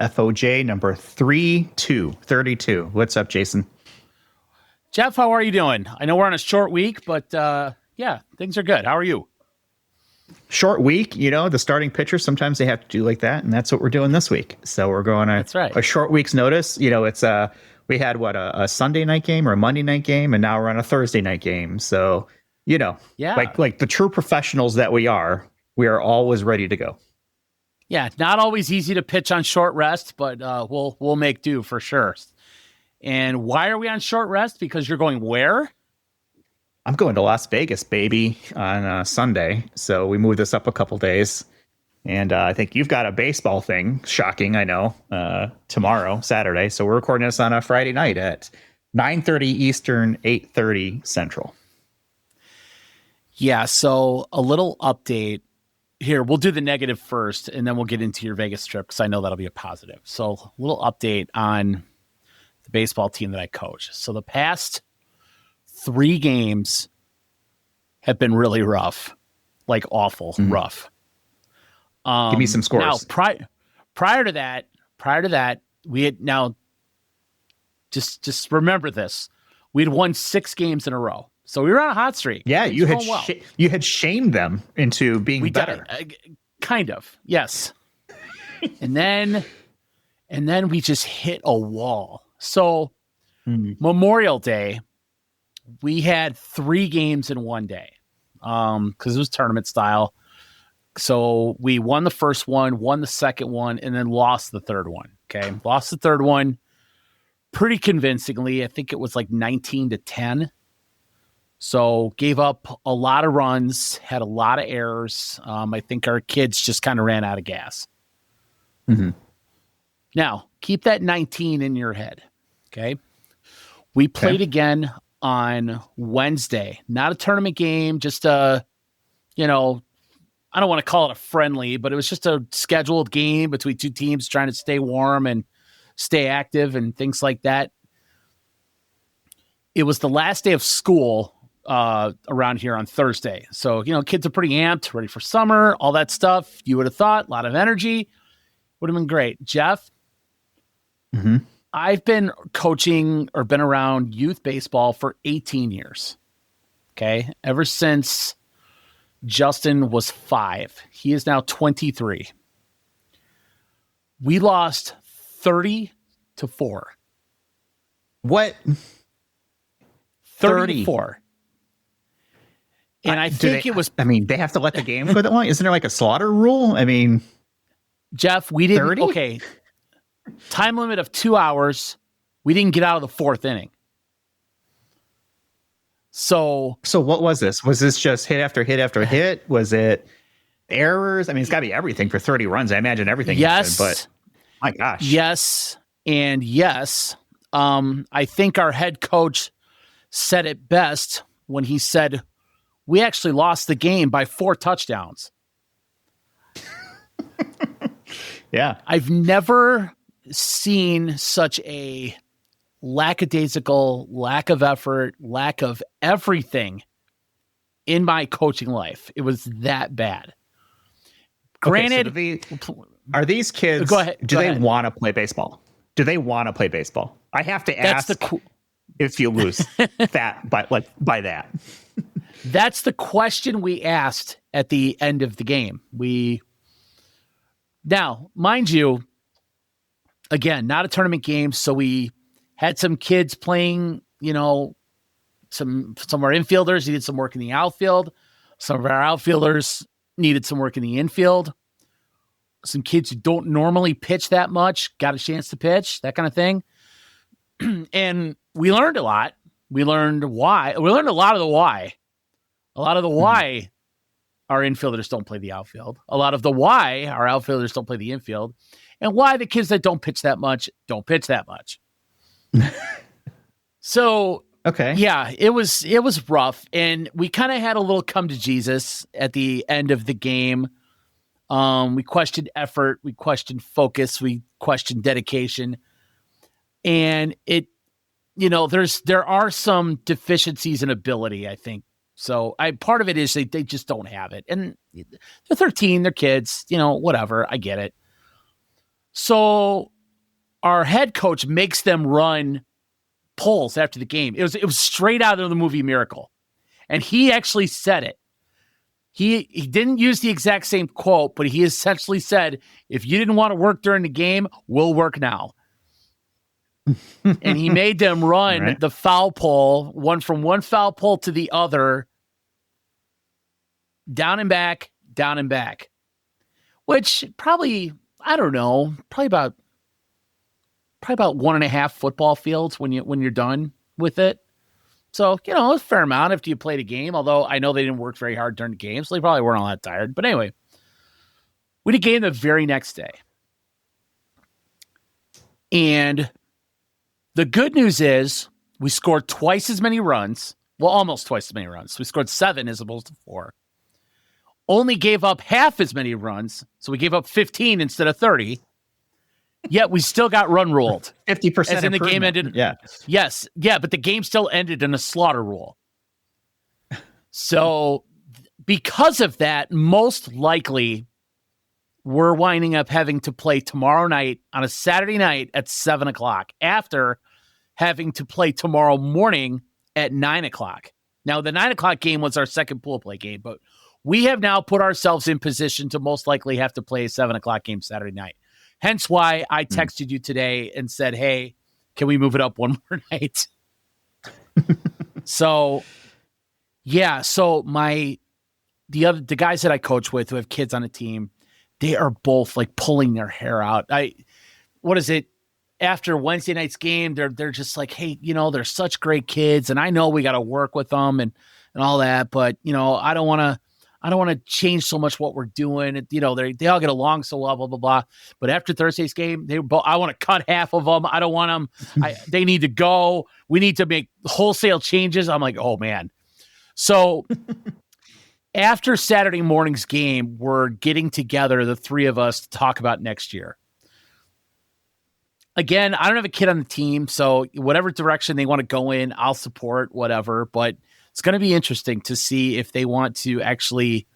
FOJ number 32. What's up, Jason? Jeff, how are you doing? I know we're on a short week, but yeah, things are good. How are you? Short week, the starting pitcher, sometimes they have to do like that, and that's what we're doing this week. So we're going a short week's notice. It's we had a Sunday night game or a Monday night game, and now we're on a Thursday night game. So, like the true professionals that we are always ready to go. Yeah, not always easy to pitch on short rest, but we'll make do for sure. And why are we on short rest? Because you're going where? I'm going to Las Vegas, baby, on Sunday. So we moved this up a couple days. And I think you've got a baseball thing, shocking, I know, tomorrow, Saturday. So we're recording this on a Friday night at 9:30 Eastern, 8:30 Central. Yeah, so a little update. Here, we'll do the negative first, and then we'll get into your Vegas trip because I know that'll be a positive. So a little update on the baseball team that I coach. So the past 3 games have been really rough, like awful rough. Give me some scores. Now, prior to that, we had just remember this. We'd won 6 games in a row. So we were on a hot streak. Yeah, you had shamed them into being better. Kind of, yes. and then we just hit a wall. So Memorial Day, we had 3 games in one day because it was tournament style. So we won the first one, won the second one, and then lost the third one. Okay, lost the third one pretty convincingly. I think it was like 19-10. So gave up a lot of runs, had a lot of errors. I think our kids just kind of ran out of gas. Mm-hmm. Now, keep that 19 in your head. Okay. We played again on Wednesday. Not a tournament game, just I don't want to call it a friendly, but it was just a scheduled game between 2 teams trying to stay warm and stay active and things like that. It was the last day of school around here on Thursday. So, kids are pretty amped, ready for summer, all that stuff. You would have thought, a lot of energy. Would have been great. Jeff, I've been coaching or been around youth baseball for 18 years. Okay. Ever since Justin was 5. He is now 23. We lost 30-4. What? 34. And I think it was... I mean, they have to let the game go that long? Isn't there like a slaughter rule? I mean... Jeff, we didn't... 30? Okay. Time limit of 2 hours. We didn't get out of the 4th inning. So what was this? Was this just hit after hit after hit? Was it errors? I mean, it's got to be everything for 30 runs. I imagine everything. Yes. But my gosh. Yes. And yes. I think our head coach said it best when he said, we actually lost the game by 4 touchdowns. Yeah. I've never seen such a lackadaisical, lack of effort, lack of everything in my coaching life. It was that bad. Granted, are these kids, go ahead, do they want to play baseball? Do they want to play baseball? I have to ask if you lose that by that. That's the question we asked at the end of the game. Now, mind you, again, not a tournament game, so we had some kids playing, some of our infielders needed some work in the outfield. Some of our outfielders needed some work in the infield. Some kids who don't normally pitch that much got a chance to pitch, that kind of thing. And we learned a lot. We learned why. We learned a lot of the why. A lot of the why our infielders don't play the outfield. A lot of the why our outfielders don't play the infield. And why the kids that don't pitch that much don't pitch that much. So, okay. Yeah, it was rough. And we kind of had a little come to Jesus at the end of the game. We questioned effort. We questioned focus. We questioned dedication. And there are some deficiencies in ability, I think. So part of it is they just don't have it. And they're 13, they're kids, whatever. I get it. So our head coach makes them run polls after the game. It was straight out of the movie Miracle. And he actually said it. He didn't use the exact same quote, but he essentially said, if you didn't want to work during the game, we'll work now. And he made them run the foul pole, from one foul pole to the other, down and back, which probably, I don't know, probably about 1.5 football fields when you're done with it. So, a fair amount after you played a game, although I know they didn't work very hard during the game, so they probably weren't all that tired. But anyway, we did a game the very next day. And the good news is we scored twice as many runs. Well, almost twice as many runs. We scored 7 as opposed to 4. Only gave up half as many runs, so we gave up 15 instead of 30. Yet we still got run ruled. 50%. As in the game ended. Yeah. Yes. Yeah, but the game still ended in a slaughter rule. So because of that, most likely we're winding up having to play tomorrow night on a Saturday night at 7:00 after having to play tomorrow morning at 9:00. Now, the 9:00 game was our second pool play game, but we have now put ourselves in position to most likely have to play a 7:00 game Saturday night. Hence why I texted you today and said, hey, can we move it up one more night? So, yeah. So the guys that I coach with who have kids on the team, they are both like pulling their hair out. What is it? After Wednesday night's game, they're just like, hey, they're such great kids, and I know we got to work with them and all that, but I don't want to change so much what we're doing. They all get along so well, blah, blah, blah. But after Thursday's game, I want to cut half of them. I don't want them. They need to go. We need to make wholesale changes. I'm like, oh, man. So after Saturday morning's game, we're getting together, the three of us, to talk about next year. Again, I don't have a kid on the team, so whatever direction they want to go in, I'll support, whatever. But it's going to be interesting to see if they want to actually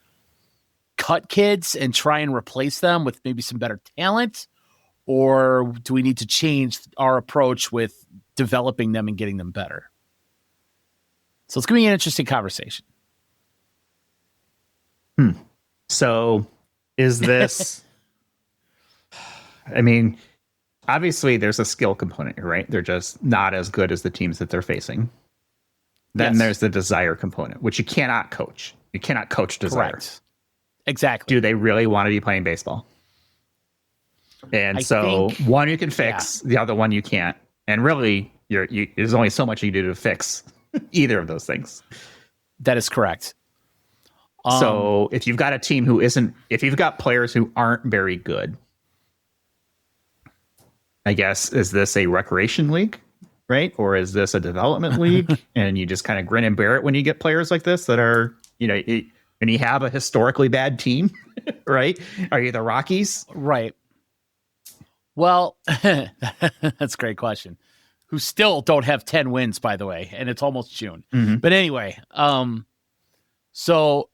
cut kids and try and replace them with maybe some better talent, or do we need to change our approach with developing them and getting them better? So it's going to be an interesting conversation. So is this, I mean, obviously there's a skill component here, right? They're just not as good as the teams that they're facing. Then there's the desire component, which you cannot coach. You cannot coach desire. Correct. Exactly. Do they really want to be playing baseball? And one you can fix, the other one you can't. And really, there's only so much you do to fix either of those things. That is correct. So if you've got a team if you've got players who aren't very good, I guess, is this a recreation league? Right? Or is this a development league? And you just kind of grin and bear it when you get players like this that are, and you have a historically bad team, right? Are you the Rockies? Right. Well, that's a great question. Who still don't have 10 wins, by the way, and it's almost June. Mm-hmm. But anyway, so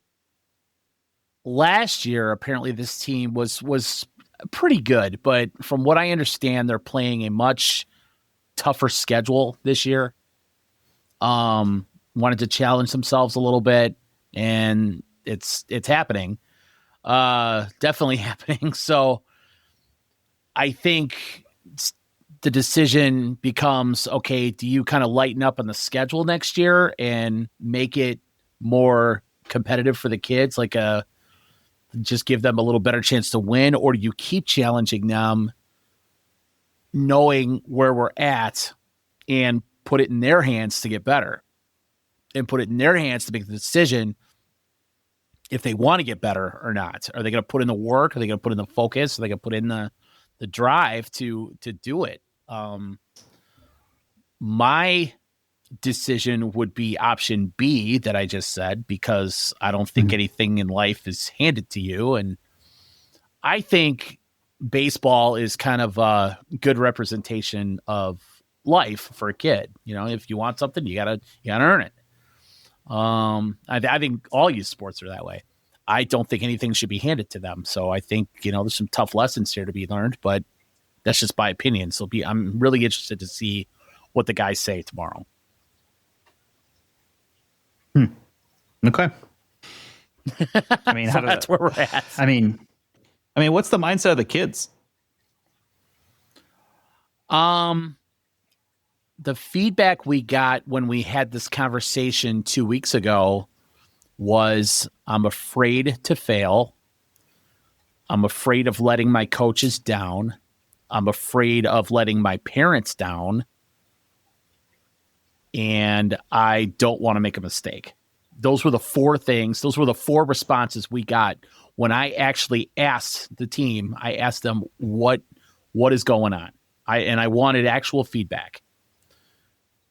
last year, apparently this team was pretty good, but from what I understand, they're playing a much tougher schedule this year. Wanted to challenge themselves a little bit, and it's happening. Definitely happening. So I think the decision becomes, okay, do you kind of lighten up on the schedule next year and make it more competitive for the kids? Just give them a little better chance to win, or do you keep challenging them, knowing where we're at, and put it in their hands to get better, and put it in their hands to make the decision if they want to get better or not? Are they going to put in the work? Are they going to put in the focus? Are they going to put in the drive to do it? My decision would be option B that I just said, because I don't think anything in life is handed to you. And I think baseball is kind of a good representation of life for a kid. If you want something, you gotta earn it. I think all youth sports are that way. I don't think anything should be handed to them. So I think, there's some tough lessons here to be learned, but That's just my opinion. So I'm really interested to see what the guys say tomorrow. Okay. I mean, so that's where we're at. I mean, what's the mindset of the kids? The feedback we got when we had this conversation 2 weeks ago was, I'm afraid to fail. I'm afraid of letting my coaches down. I'm afraid of letting my parents down. And I don't want to make a mistake. Those were the 4 things. Those were the 4 responses we got when I actually asked the team. I asked them what is going on. I wanted actual feedback.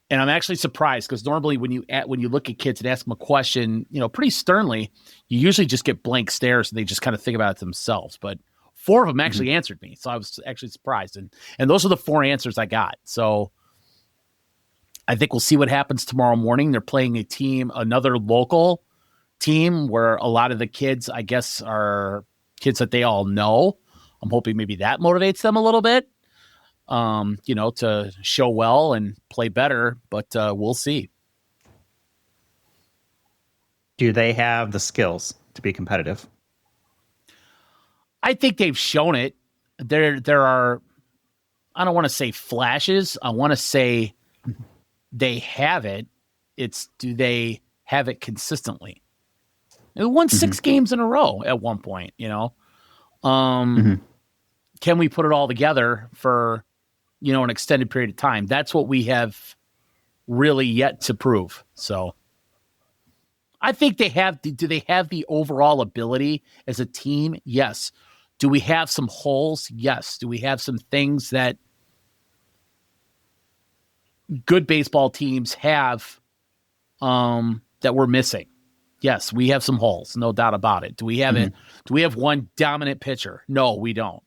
And I'm actually surprised because normally when you look at kids and ask them a question, pretty sternly, you usually just get blank stares and they just kind of think about it themselves. But 4 of them actually answered me, so I was actually surprised. And those are the 4 answers I got. So I think we'll see what happens tomorrow morning. They're playing another local team where a lot of the kids, I guess, are kids that they all know. I'm hoping maybe that motivates them a little bit. To show well and play better, but we'll see. Do they have the skills to be competitive? I think they've shown it. There are, I don't want to say flashes. I want to say they have it. It's, do they have it consistently? They won 6 games in a row at one point, Can we put it all together for, an extended period of time? That's what we have really yet to prove. So I think they have. Do they have the overall ability as a team? Yes. Do we have some holes? Yes. Do we have some things that good baseball teams have that we're missing? Yes, we have some holes, no doubt about it. Do we have it? Do we have one dominant pitcher? No, we don't.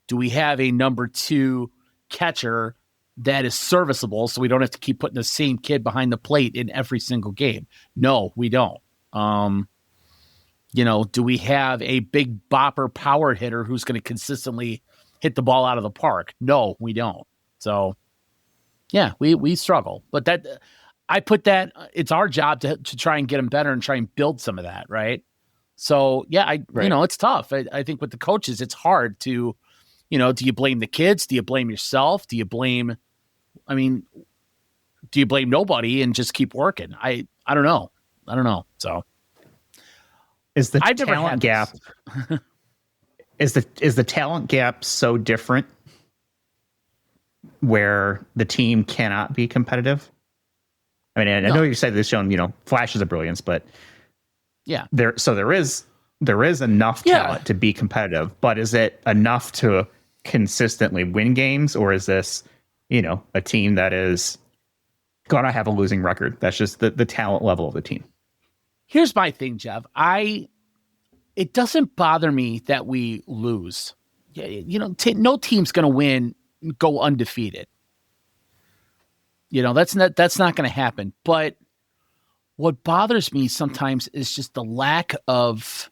Do we have a number 2 catcher that is serviceable so we don't have to keep putting the same kid behind the plate in every single game? No, we don't. Do we have a big bopper power hitter who's going to consistently hit the ball out of the park? No, we don't. So, yeah, we struggle. But I put that, it's our job to try and get them better and try and build some of that, right? So, yeah, it's tough. I think with the coaches, it's hard to, do you blame the kids? Do you blame yourself? Do you blame nobody and just keep working? I don't know. So is the talent gap is the talent gap so different where the team cannot be competitive? I mean, I know you said they've shown, flashes of brilliance, but yeah, there is enough talent to be competitive, but is it enough to consistently win games, or is this, a team that is going to have a losing record? That's just the talent level of the team. Here's my thing, Jeff. It doesn't bother me that we lose. No team's going to go undefeated. That's not going to happen. But what bothers me sometimes is just the lack of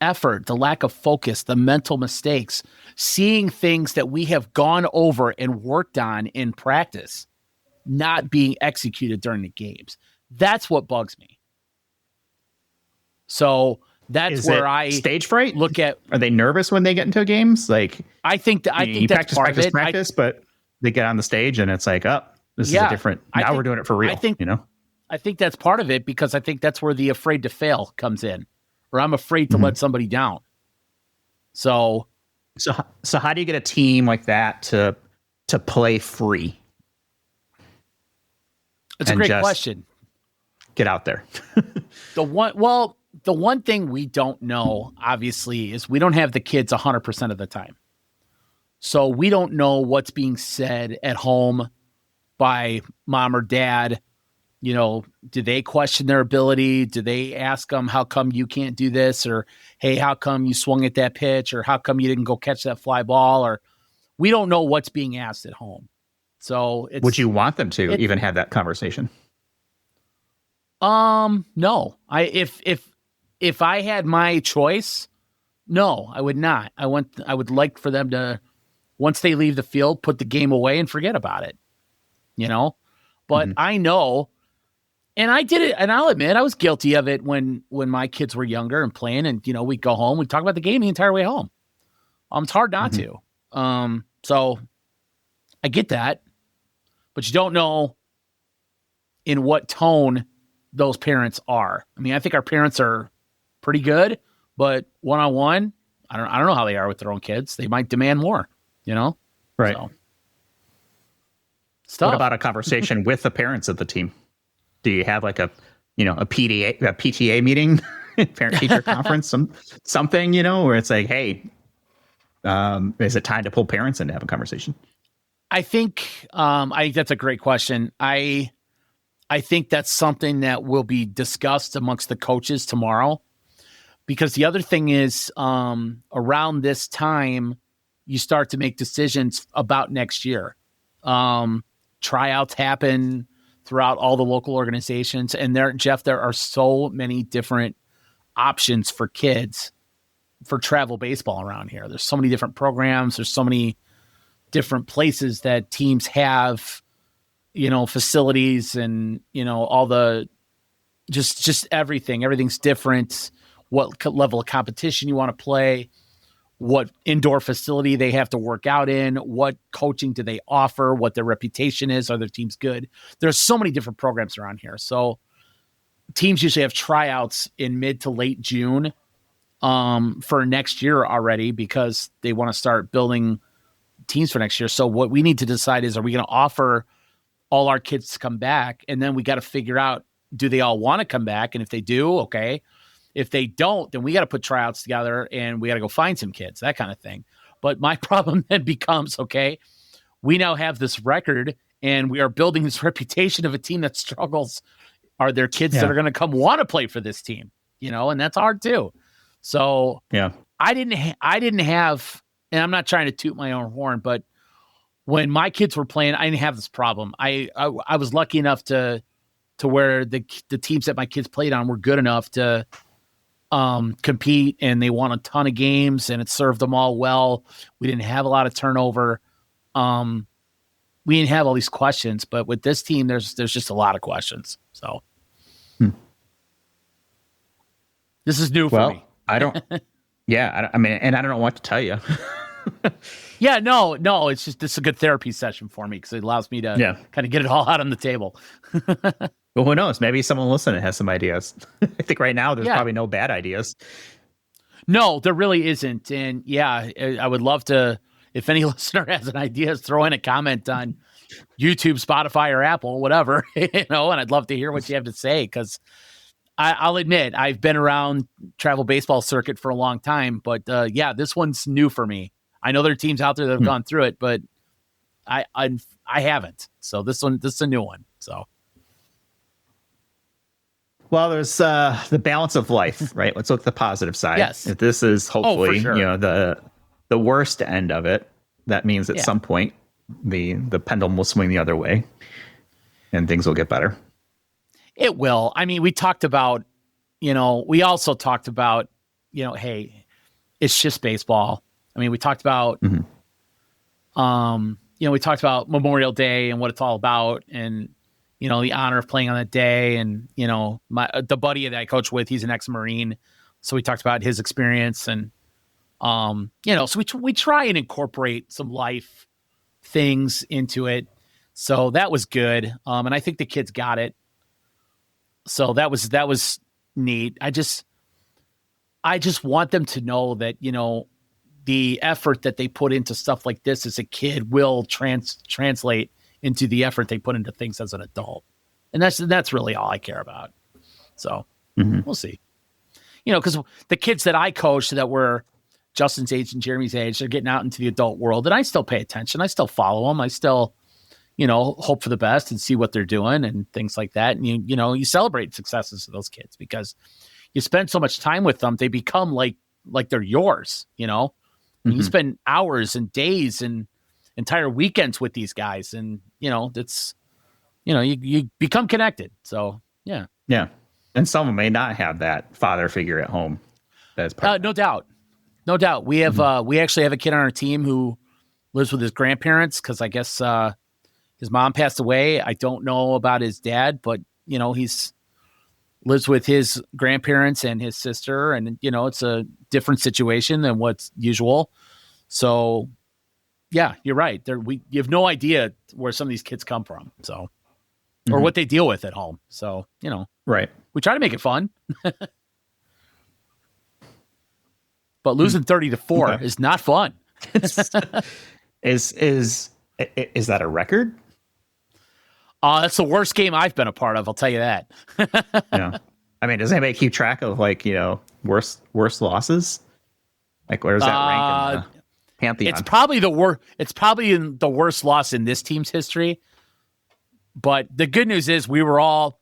effort, the lack of focus, the mental mistakes, seeing things that we have gone over and worked on in practice not being executed during the games. That's what bugs me. So that's where I stage fright. Look at, are they nervous when they get into games? Like, I think that's practice, but they get on the stage and it's like, this is a different. Now we're doing it for real. I think that's part of it, because I think that's where the afraid to fail comes in, or I'm afraid to let somebody down. So how do you get a team like that to play free? It's a great question. Get out there. The one thing we don't know, obviously, is we don't have the kids 100% of the time. So we don't know what's being said at home by mom or dad. Do they question their ability? Do they ask them, how come you can't do this? Or, hey, how come you swung at that pitch? Or how come you didn't go catch that fly ball? Or we don't know what's being asked at home. So would you want them to even have that conversation? No. If I had my choice, no, I would not. I would like for them to once they leave the field, put the game away and forget about it, But I know, and I did it, and I'll admit I was guilty of it when my kids were younger and playing, and we'd go home, we'd talk about the game the entire way home. It's hard not to. So I get that, but you don't know in what tone those parents are. I mean, I think our parents are pretty good, but one-on-one, I don't know how they are with their own kids. They might demand more, Right. So, what about a conversation with the parents of the team? Do you have like a PTA meeting, parent teacher conference, something, where it's like, hey, is it time to pull parents in to have a conversation? I think that's a great question. I think that's something that will be discussed amongst the coaches tomorrow, because the other thing is around this time, you start to make decisions about next year. Tryouts happen throughout all the local organizations. And there are so many different options for kids for travel baseball around here. There's so many different programs. There's so many different places that teams have, facilities and, all the, just everything. Everything's different. What level of competition you want to play, what indoor facility they have to work out in, what coaching do they offer, what their reputation is, are their teams good? There's so many different programs around here. So teams usually have tryouts in mid to late June for next year already, because they want to start building teams for next year. So what we need to decide is, are we going to offer all our kids to come back? And then we got to figure out, do they all want to come back? And if they do, okay. If they don't, then we got to put tryouts together and we got to go find some kids, that kind of thing. But my problem then becomes, okay, we now have this record and we are building this reputation of a team that struggles. Are there kids that are going to come want to play for this team? And that's hard too. So I didn't have, and I'm not trying to toot my own horn, but when my kids were playing, I didn't have this problem. I was lucky enough to where the teams that my kids played on were good enough to compete, and they won a ton of games, and it served them all well. We didn't have a lot of turnover. We didn't have all these questions, but with this team, there's just a lot of questions. So this is new for me. I don't. I mean, and I don't know what to tell you. No, it's just, this is a good therapy session for me, because it allows me to kind of get it all out on the table. Well, who knows? Maybe someone listening has some ideas. I think right now there's probably no bad ideas. No, there really isn't. And I would love to, if any listener has an idea, throw in a comment on YouTube, Spotify, or Apple, whatever, and I'd love to hear what you have to say, because I'll admit I've been around travel baseball circuit for a long time, but this one's new for me. I know there are teams out there that have gone through it, but I haven't. So this is a new one. So. Well, there's the balance of life, right? Let's look at the positive side. Yes. If this is hopefully, sure. The worst end of it, that means at some point the pendulum will swing the other way and things will get better. It will. I mean, we talked about, we also talked about, hey, it's just baseball. I mean, we talked about, we talked about Memorial Day and what it's all about, and, the honor of playing on that day. And, the buddy that I coach with, he's an ex-Marine. So we talked about his experience, and, so we try and incorporate some life things into it. So that was good. And I think the kids got it. So that was neat. I just want them to know that, the effort that they put into stuff like this as a kid will translate into the effort they put into things as an adult. And that's really all I care about. So we'll see, because the kids that I coached that were Justin's age and Jeremy's age, they're getting out into the adult world, and I still pay attention. I still follow them. I still, hope for the best and see what they're doing and things like that. And you celebrate successes of those kids, because you spend so much time with them. They become like they're yours, You spend hours and days and entire weekends with these guys, and it's you become connected. So yeah. And some may not have that father figure at home. That's no doubt. We have we actually have a kid on our team who lives with his grandparents because I guess his mom passed away. I don't know about his dad, but he's lives with his grandparents and his sister, and it's a different situation than what's usual. So, yeah, you're right. You have no idea where some of these kids come from, so or what they deal with at home. So, right. We try to make it fun, but losing 30-4 is not fun. Is that a record? That's the worst game I've been a part of. I'll tell you that. Yeah. I mean, does anybody keep track of worst losses? Like, where's that rank in the pantheon? It's probably the worst. It's probably the worst loss in this team's history. But the good news is we were all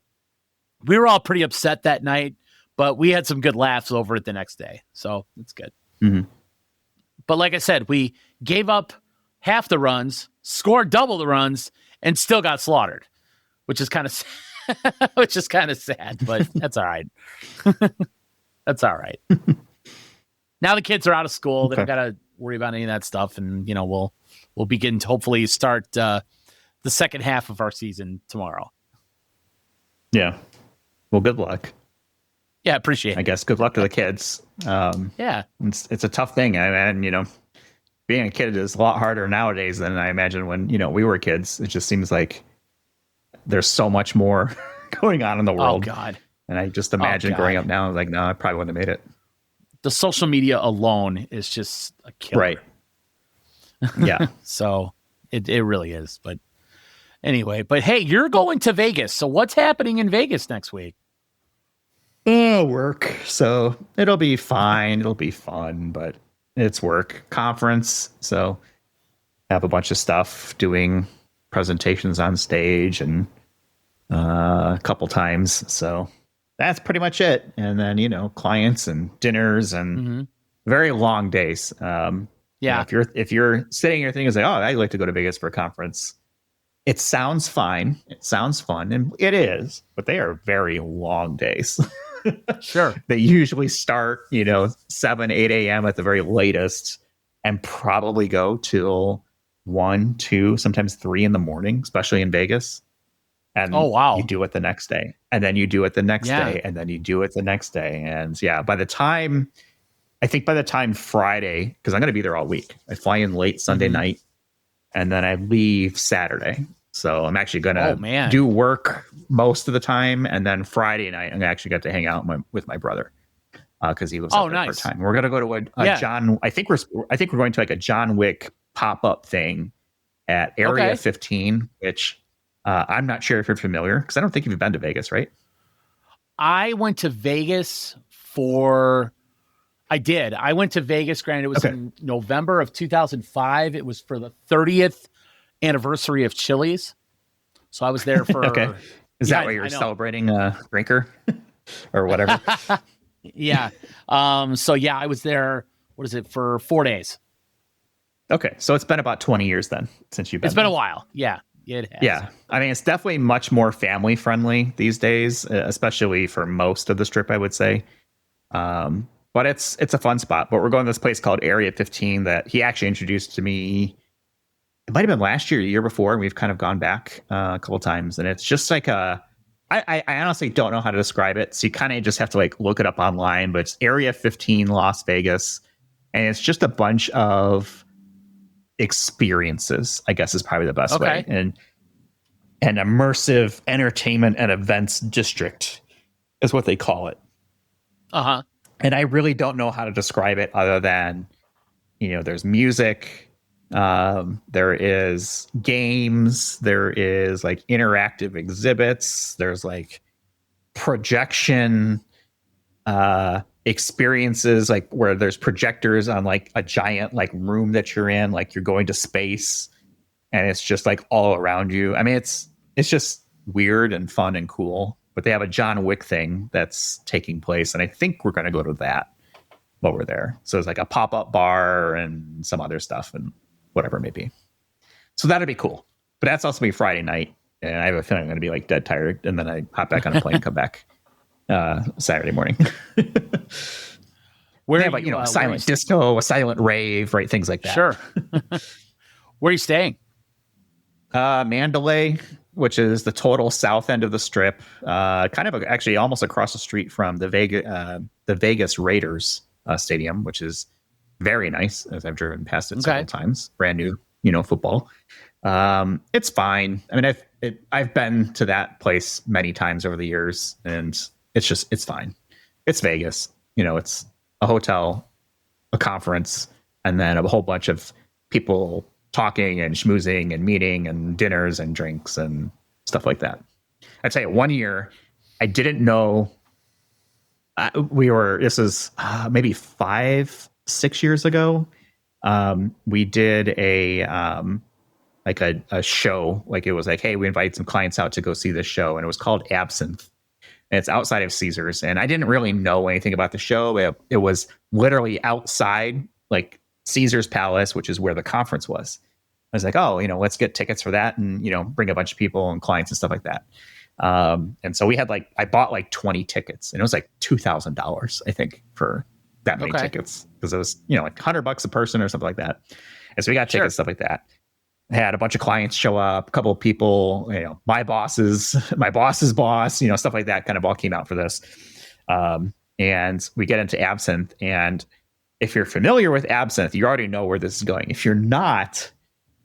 pretty upset that night, but we had some good laughs over it the next day. So it's good. Mm-hmm. But like I said, we gave up half the runs, scored double the runs, and still got slaughtered, which is kind of sad, but that's all right. That's all right. Now the kids are out of school. They don't got to worry about any of that stuff. And, we'll begin to hopefully start the second half of our season tomorrow. Yeah. Well, good luck. Yeah, appreciate it. I guess good luck to the kids. Yeah. It's a tough thing. And, being a kid is a lot harder nowadays than I imagine when, we were kids. It just seems like there's so much more going on in the world. Oh, God. And I just imagine growing up now, like, no, I probably wouldn't have made it. The social media alone is just a killer. Right. Yeah. So it really is. But anyway, hey, you're going to Vegas. So what's happening in Vegas next week? Work. So it'll be fine. It'll be fun, but it's work. Conference. So have a bunch of stuff, doing presentations on stage and a couple times. So that's pretty much it. And then, clients and dinners and very long days. Yeah. If you're sitting here thinking like, oh, I'd like to go to Vegas for a conference. It sounds fine. It sounds fun. And it is, but they are very long days. Sure. They usually start, 7, 8 a.m. at the very latest and probably go till 1, 2, sometimes 3 in the morning, especially in Vegas. And you do it the next day. And then you do it the next day. And then you do it the next day. And by the time Friday, because I'm going to be there all week, I fly in late Sunday night and then I leave Saturday. So I'm actually going to do work most of the time. And then Friday night, I'm actually got to hang out with my brother because he lives up there part time. We're going to go to a John. I think we're going to like a John Wick pop-up thing at Area 15, which I'm not sure if you're familiar because I don't think you've been to Vegas, right? I went to Vegas I did. I went to Vegas, granted, it was in November of 2005. It was for the 30th anniversary of Chili's. So I was there for... Is that why you're celebrating drinker or whatever? Yeah. So yeah, I was there, for 4 days. Okay. So it's been about 20 years then since you've been It's been a while. Yeah. It has. Yeah. I mean, it's definitely much more family friendly these days, especially for most of the strip, I would say. But it's a fun spot. But we're going to this place called Area 15 that he actually introduced to me. It might have been last year, the year before, and we've kind of gone back a couple times. And it's just like I honestly don't know how to describe it. So you kind of just have to like look it up online. But it's Area 15 Las Vegas. And it's just a bunch of experiences, I guess is probably the best way. And an immersive entertainment and events district is what they call it. Uh-huh. And I really don't know how to describe it other than, there's music, there is games, there is like interactive exhibits, there's like projection experiences, like where there's projectors on like a giant like room that you're in, like you're going to space and it's just like all around you. I mean, it's just weird and fun and cool. But they have a John Wick thing that's taking place, and I think we're going to go to that while we're there. So it's like a pop-up bar and some other stuff and whatever it may be. So that'd be cool. But that's also be Friday night, and I have a feeling I'm going to be like dead tired, and then I hop back on a plane and come back Saturday morning. Where they have like, a silent disco, a silent rave, right? Things like that. Sure. Where are you staying? Mandalay, which is the total south end of the strip, kind of actually almost across the street from the Vegas Raiders stadium, which is very nice, as I've driven past it several times. Brand new, football. It's fine. I mean, I've been to that place many times over the years, and it's fine. It's Vegas. It's a hotel, a conference, and then a whole bunch of people talking and schmoozing and meeting and dinners and drinks and stuff like that. I'd say one year, I didn't know this is maybe 5-6 years ago. We did a show, like it was like, hey, we invited some clients out to go see this show, and it was called Absinthe. And it's outside of Caesars, and I didn't really know anything about the show. It was literally outside, like Caesars Palace, which is where the conference was. I was like, oh, let's get tickets for that, and bring a bunch of people and clients and stuff like that. And so we had I bought 20 tickets, and it was like $2,000, I think, for that many tickets, because it was like $100 a person or something like that. And so we got tickets, stuff like that. I had a bunch of clients show up, a couple of people, my boss's boss, stuff like that kind of all came out for this. And we get into Absinthe. And if you're familiar with Absinthe, you already know where this is going. If you're not,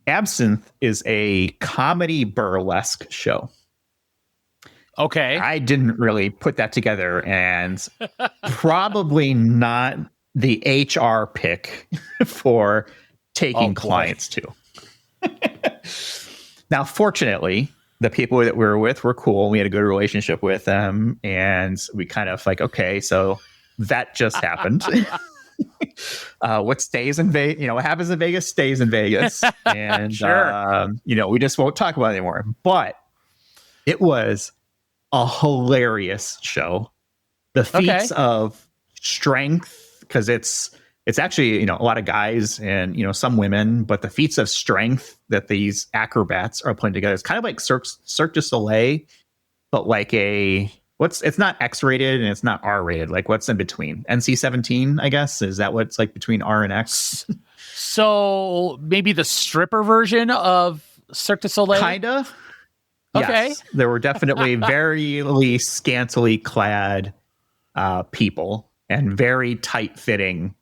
Absinthe is a comedy burlesque show. Okay. I didn't really put that together, and probably not the HR pick for taking clients to. Now, fortunately, the people that we were with were cool. We had a good relationship with them, and we kind of okay, so that just happened. What stays in Vegas, what happens in Vegas stays in Vegas, and we just won't talk about it anymore. But it was a hilarious show. The feats of strength, because it's actually, a lot of guys and, some women, but the feats of strength that these acrobats are putting together, it's kind of like Cirque du Soleil, but it's not X-rated and it's not R-rated. What's in between? NC-17, I guess? Is that what's between R and X? So maybe the stripper version of Cirque du Soleil? Kind of. Okay. Yes, there were definitely very scantily clad people and very tight-fitting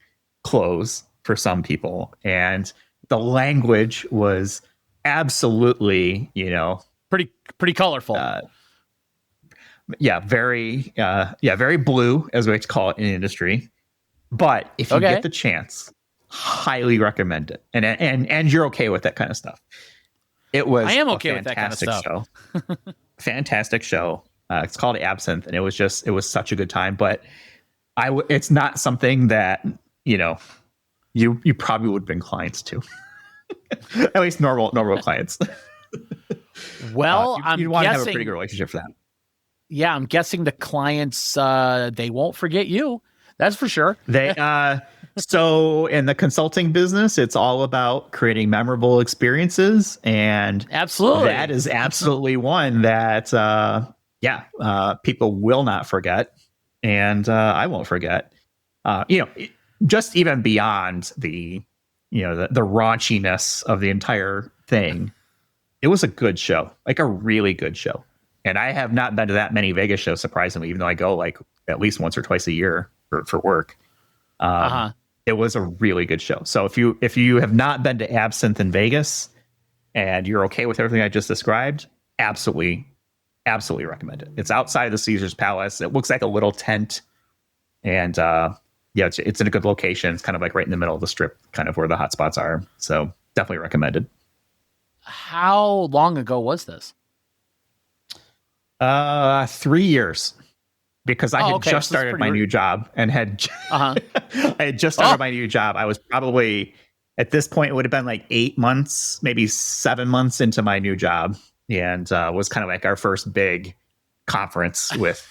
clothes for some people, and the language was absolutely pretty colorful. Very blue, as we like to call it in the industry. But if you get the chance, highly recommend it, and you're okay with that kind of stuff. I am okay with that kind of stuff. Fantastic show. It's called Absinthe, and it was such a good time. But it's not something that you probably would bring clients to. At least normal clients. Well, you'd want to have a pretty good relationship for that. Yeah, I'm guessing the clients they won't forget you. That's for sure. So in the consulting business, it's all about creating memorable experiences, and absolutely, that is absolutely one that people will not forget, and I won't forget. Just even beyond the raunchiness of the entire thing, it was a good show, a really good show. And I have not been to that many Vegas shows, surprisingly, even though I go at least once or twice a year for work. It was a really good show. So if you have not been to Absinthe in Vegas and you're okay with everything I just described, absolutely recommend it. It's outside of the Caesars Palace. It looks like a little tent, and it's in a good location. It's kind of right in the middle of the strip, kind of where the hot spots are. So definitely recommended. How long ago was this? 3 years. Because I had just started my new job and I had just started my new job. I was probably, at this point, it would have been 8 months, maybe 7 months into my new job, and was kind of our first big conference with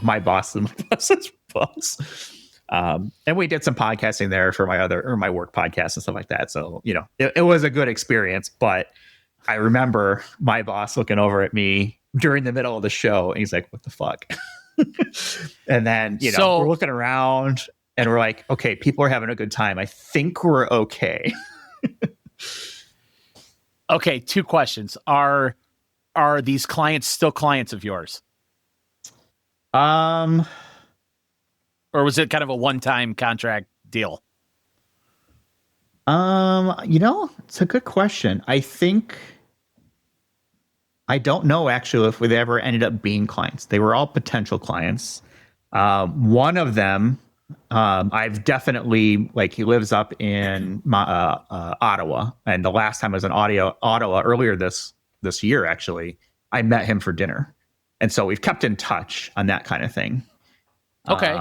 my boss and my boss's boss. And we did some podcasting there for my work podcast and stuff like that. So, it was a good experience, but I remember my boss looking over at me during the middle of the show, and he's like, "What the fuck?" And then, we're looking around and we're like, okay, people are having a good time. I think we're okay. Okay, two questions. Are these clients still clients of yours? Um, or was it kind of a one-time contract deal? It's a good question. I don't know actually if they ever ended up being clients. They were all potential clients. One of them, I've definitely he lives up in Ottawa, and the last time I was in Ottawa earlier this year, actually, I met him for dinner, and so we've kept in touch on that kind of thing. Okay.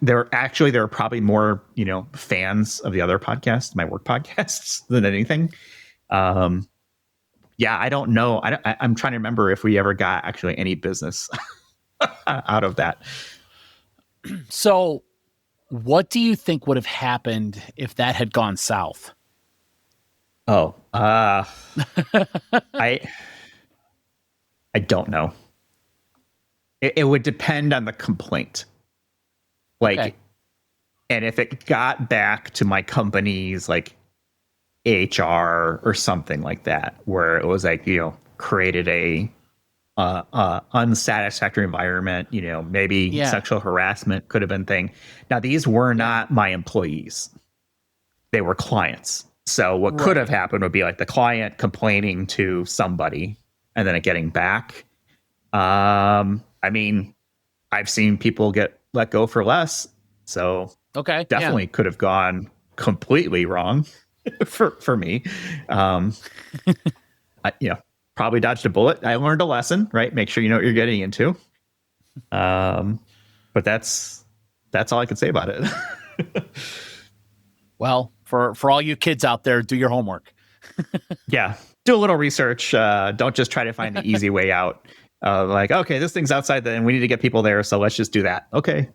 There are probably more fans of the other podcasts, my work podcasts, than anything. Yeah, I don't know. I'm trying to remember if we ever got actually any business out of that. So what do you think would have happened if that had gone south? Oh, I don't know. It would depend on the complaint. Okay. And if it got back to my company's HR or something like that, where it was created a unsatisfactory environment, maybe sexual harassment could have been thing. Now, these were not my employees. They were clients. So what could have happened would be the client complaining to somebody and then it getting back. I mean, I've seen people get let go for less. So definitely could have gone completely wrong for me. Probably dodged a bullet. I learned a lesson, right? Make sure you know what you're getting into. But that's all I can say about it. Well, for all you kids out there, do your homework. Yeah. Do a little research. Don't just try to find the easy way out. Okay, this thing's outside and we need to get people there. So let's just do that. Okay.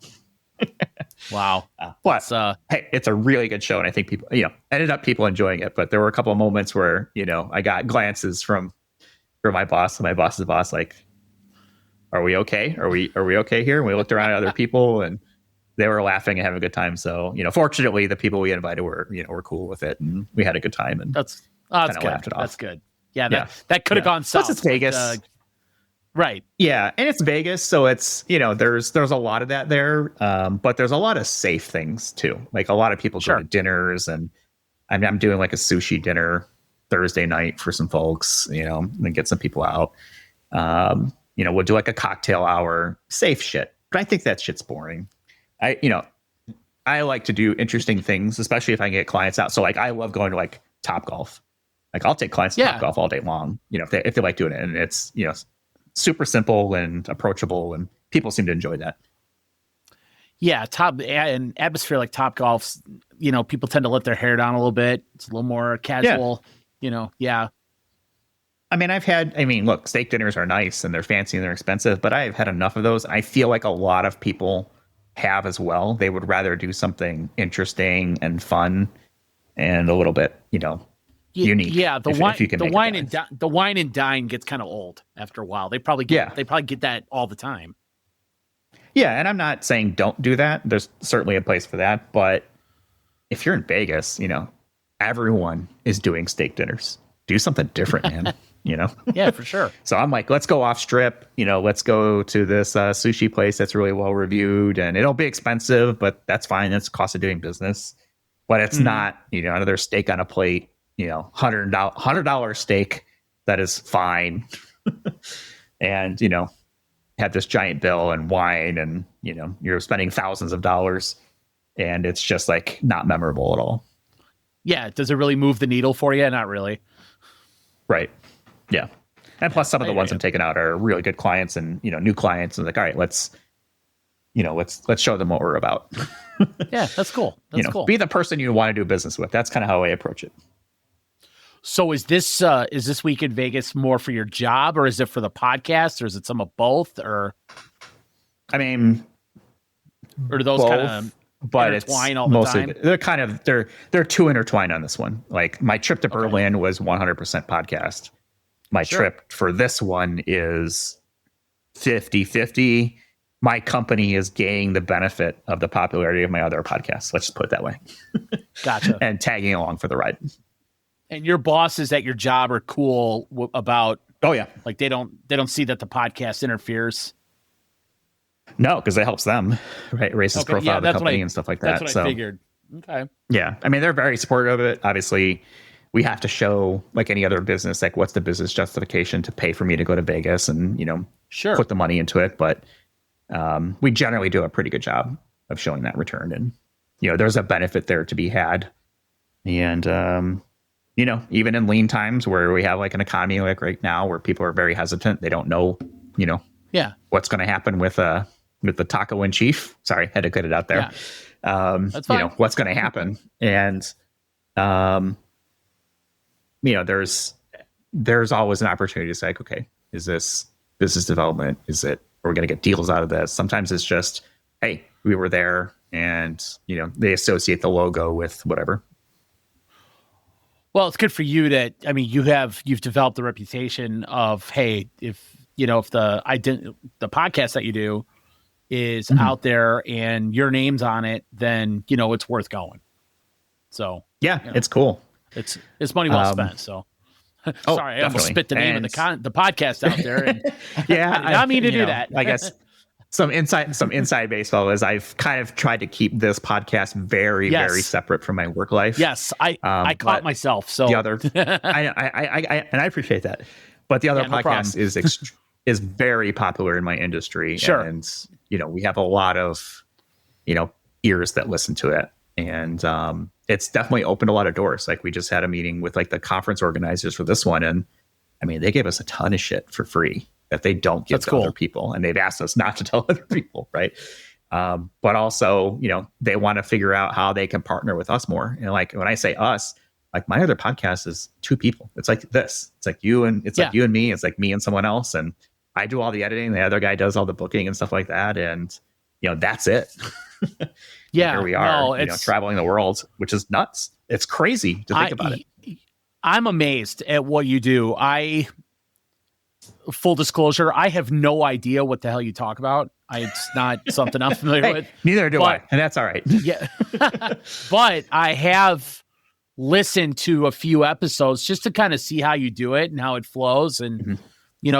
Wow. But hey, it's a really good show. And I think people, ended up people enjoying it. But there were a couple of moments where, I got glances from my boss and my boss's boss, are we okay? Are we okay here? And we looked around at other people and they were laughing and having a good time. So, fortunately the people we invited were cool with it and we had a good time. And that's good. Laughed it off. That's good. Yeah. That could have gone south. Plus it's Vegas. Right. Yeah. And it's Vegas. So it's, there's a lot of that there. But there's a lot of safe things too. A lot of people go to dinners and I'm doing a sushi dinner Thursday night for some folks, and get some people out. We'll do a cocktail hour, safe shit. But I think that shit's boring. I like to do interesting things, especially if I can get clients out. So I love going to Topgolf. I'll take clients to Topgolf all day long, if they like doing it. And it's, super simple and approachable and people seem to enjoy that. Yeah. And atmosphere like Topgolf's, people tend to let their hair down a little bit. It's a little more casual, Yeah. I mean, look, steak dinners are nice and they're fancy and they're expensive, but I've had enough of those. I feel like a lot of people have as well. They would rather do something interesting and fun and a little bit, unique. Yeah, the wine and dine gets kind of old after a while. They probably get that all the time. Yeah, and I'm not saying don't do that. There's certainly a place for that, but if you're in Vegas, everyone is doing steak dinners. Do something different, man. Yeah, for sure. So I'm let's go off strip, let's go to this sushi place that's really well reviewed and it'll be expensive, but that's fine. That's the cost of doing business. But it's not, another steak on a plate, $100 steak that is fine. And, have this giant bill and wine and, you're spending thousands of dollars and it's just not memorable at all. Yeah. Does it really move the needle for you? Not really. Right. Yeah. And plus some of the ones I'm taking out are really good clients and, new clients. And all right, let's show them what we're about. Yeah, that's cool. That's cool. Be the person you want to do business with. That's kind of how I approach it. So is this week in Vegas more for your job or is it for the podcast or is it some of both or? I mean, or do those kind of but intertwine it's all the mostly time? They're too intertwined on this one. My trip to Berlin was 100% podcast. My trip for this one is 50-50. My company is gaining the benefit of the popularity of my other podcasts. Let's just put it that way. Gotcha. And tagging along for the ride. And your bosses at your job are cool about. Oh yeah, like they don't see that the podcast interferes. No, because it helps them, right? Raises profile of the company and stuff like that. That's what I figured. Okay. Yeah, I mean they're very supportive of it. Obviously, we have to show, like any other business, like what's the business justification to pay for me to go to Vegas and put the money into it. But we generally do a pretty good job of showing that return, and there's a benefit there to be had. And even in lean times where we have like an economy like right now where people are very hesitant, they don't know, what's going to happen with the taco in chief. Sorry, had to get it out there. Yeah. That's fine. What's going to happen. And, there's always an opportunity to say, like, okay, is this business development? Are we going to get deals out of this? Sometimes it's just, hey, we were there, and they associate the logo with whatever. Well, it's good for you that, I mean, you've developed the reputation of, hey, if the podcast that you do is out there and your name's on it, then it's worth going. So yeah, it's cool. It's money well spent. So sorry, I almost spit the name of the podcast out there. And yeah, I mean to do that. I guess some inside baseball is I've kind of tried to keep this podcast very separate from my work life. Yes, I caught myself. So the other, I appreciate that, but the other podcast is very popular in my industry. Sure, and we have a lot of ears that listen to it, and it's definitely opened a lot of doors. Like we just had a meeting with like the conference organizers for this one, and I mean they gave us a ton of shit for free that they don't give to other people, and they've asked us not to tell other people, right? But also, they want to figure out how they can partner with us more. And like when I say us, like my other podcast is 2 people. It's like this. It's like you and like you and me. It's like me and someone else, and I do all the editing. The other guy does all the booking and stuff like that, and that's it. Yeah, here we are, traveling the world, which is nuts. It's crazy to think about it. I'm amazed at what you do. Full disclosure, I have no idea what the hell you talk about. It's not something I'm familiar with. Neither do I, and that's all right. Yeah, but I have listened to a few episodes just to kind of see how you do it and how it flows, and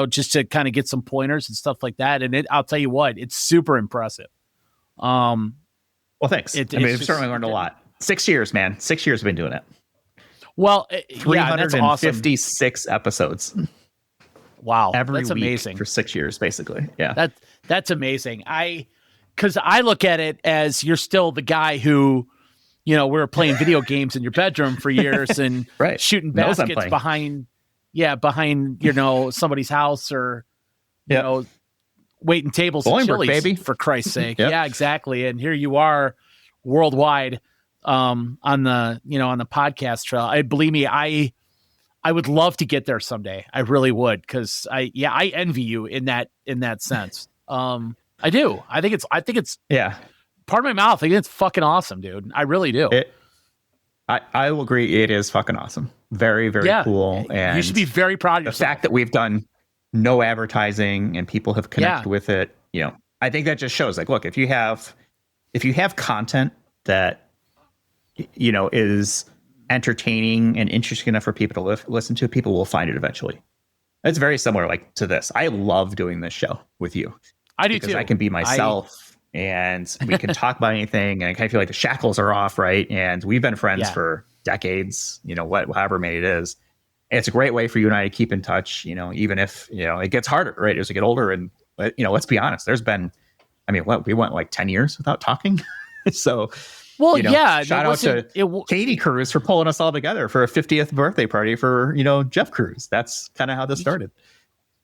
just to kind of get some pointers and stuff like that. And I'll tell you what, it's super impressive. Well, thanks. We've certainly learned a lot. 6 years, man. 6 years we've been doing it. Well, 356 episodes. Wow, that's week amazing for 6 years, basically. Yeah, that's amazing. Because I look at it as you're still the guy who, we were playing video games in your bedroom for years and shooting baskets behind somebody's house or waiting tables Bolingbrook, at Chili's, baby. for Christ's sake. Yep. Yeah, exactly. And here you are, worldwide, on the podcast trail. Believe me, I would love to get there someday. I really would, because I envy you in that sense. I do. I think it's pardon my mouth. I think it's fucking awesome, dude. I really do. I will agree. It is fucking awesome. Very, very cool. And you should be very proud of yourself. The fact that we've done no advertising and people have connected with it, I think that just shows, like, look, if you have content that, is entertaining and interesting enough for people to listen to, people will find it eventually. It's very similar, like, to this. I love doing this show with you. I do because too. I can be myself and we can talk about anything, and I kind of feel like the shackles are off, right? And we've been friends for decades, however many it is. And it's a great way for you and I to keep in touch, even if, it gets harder, right? As we get older. And, let's be honest, there's been, we went like 10 years without talking. So, shout out to Katie Cruz for pulling us all together for a 50th birthday party for, Jeff Cruz. That's kind of how this started.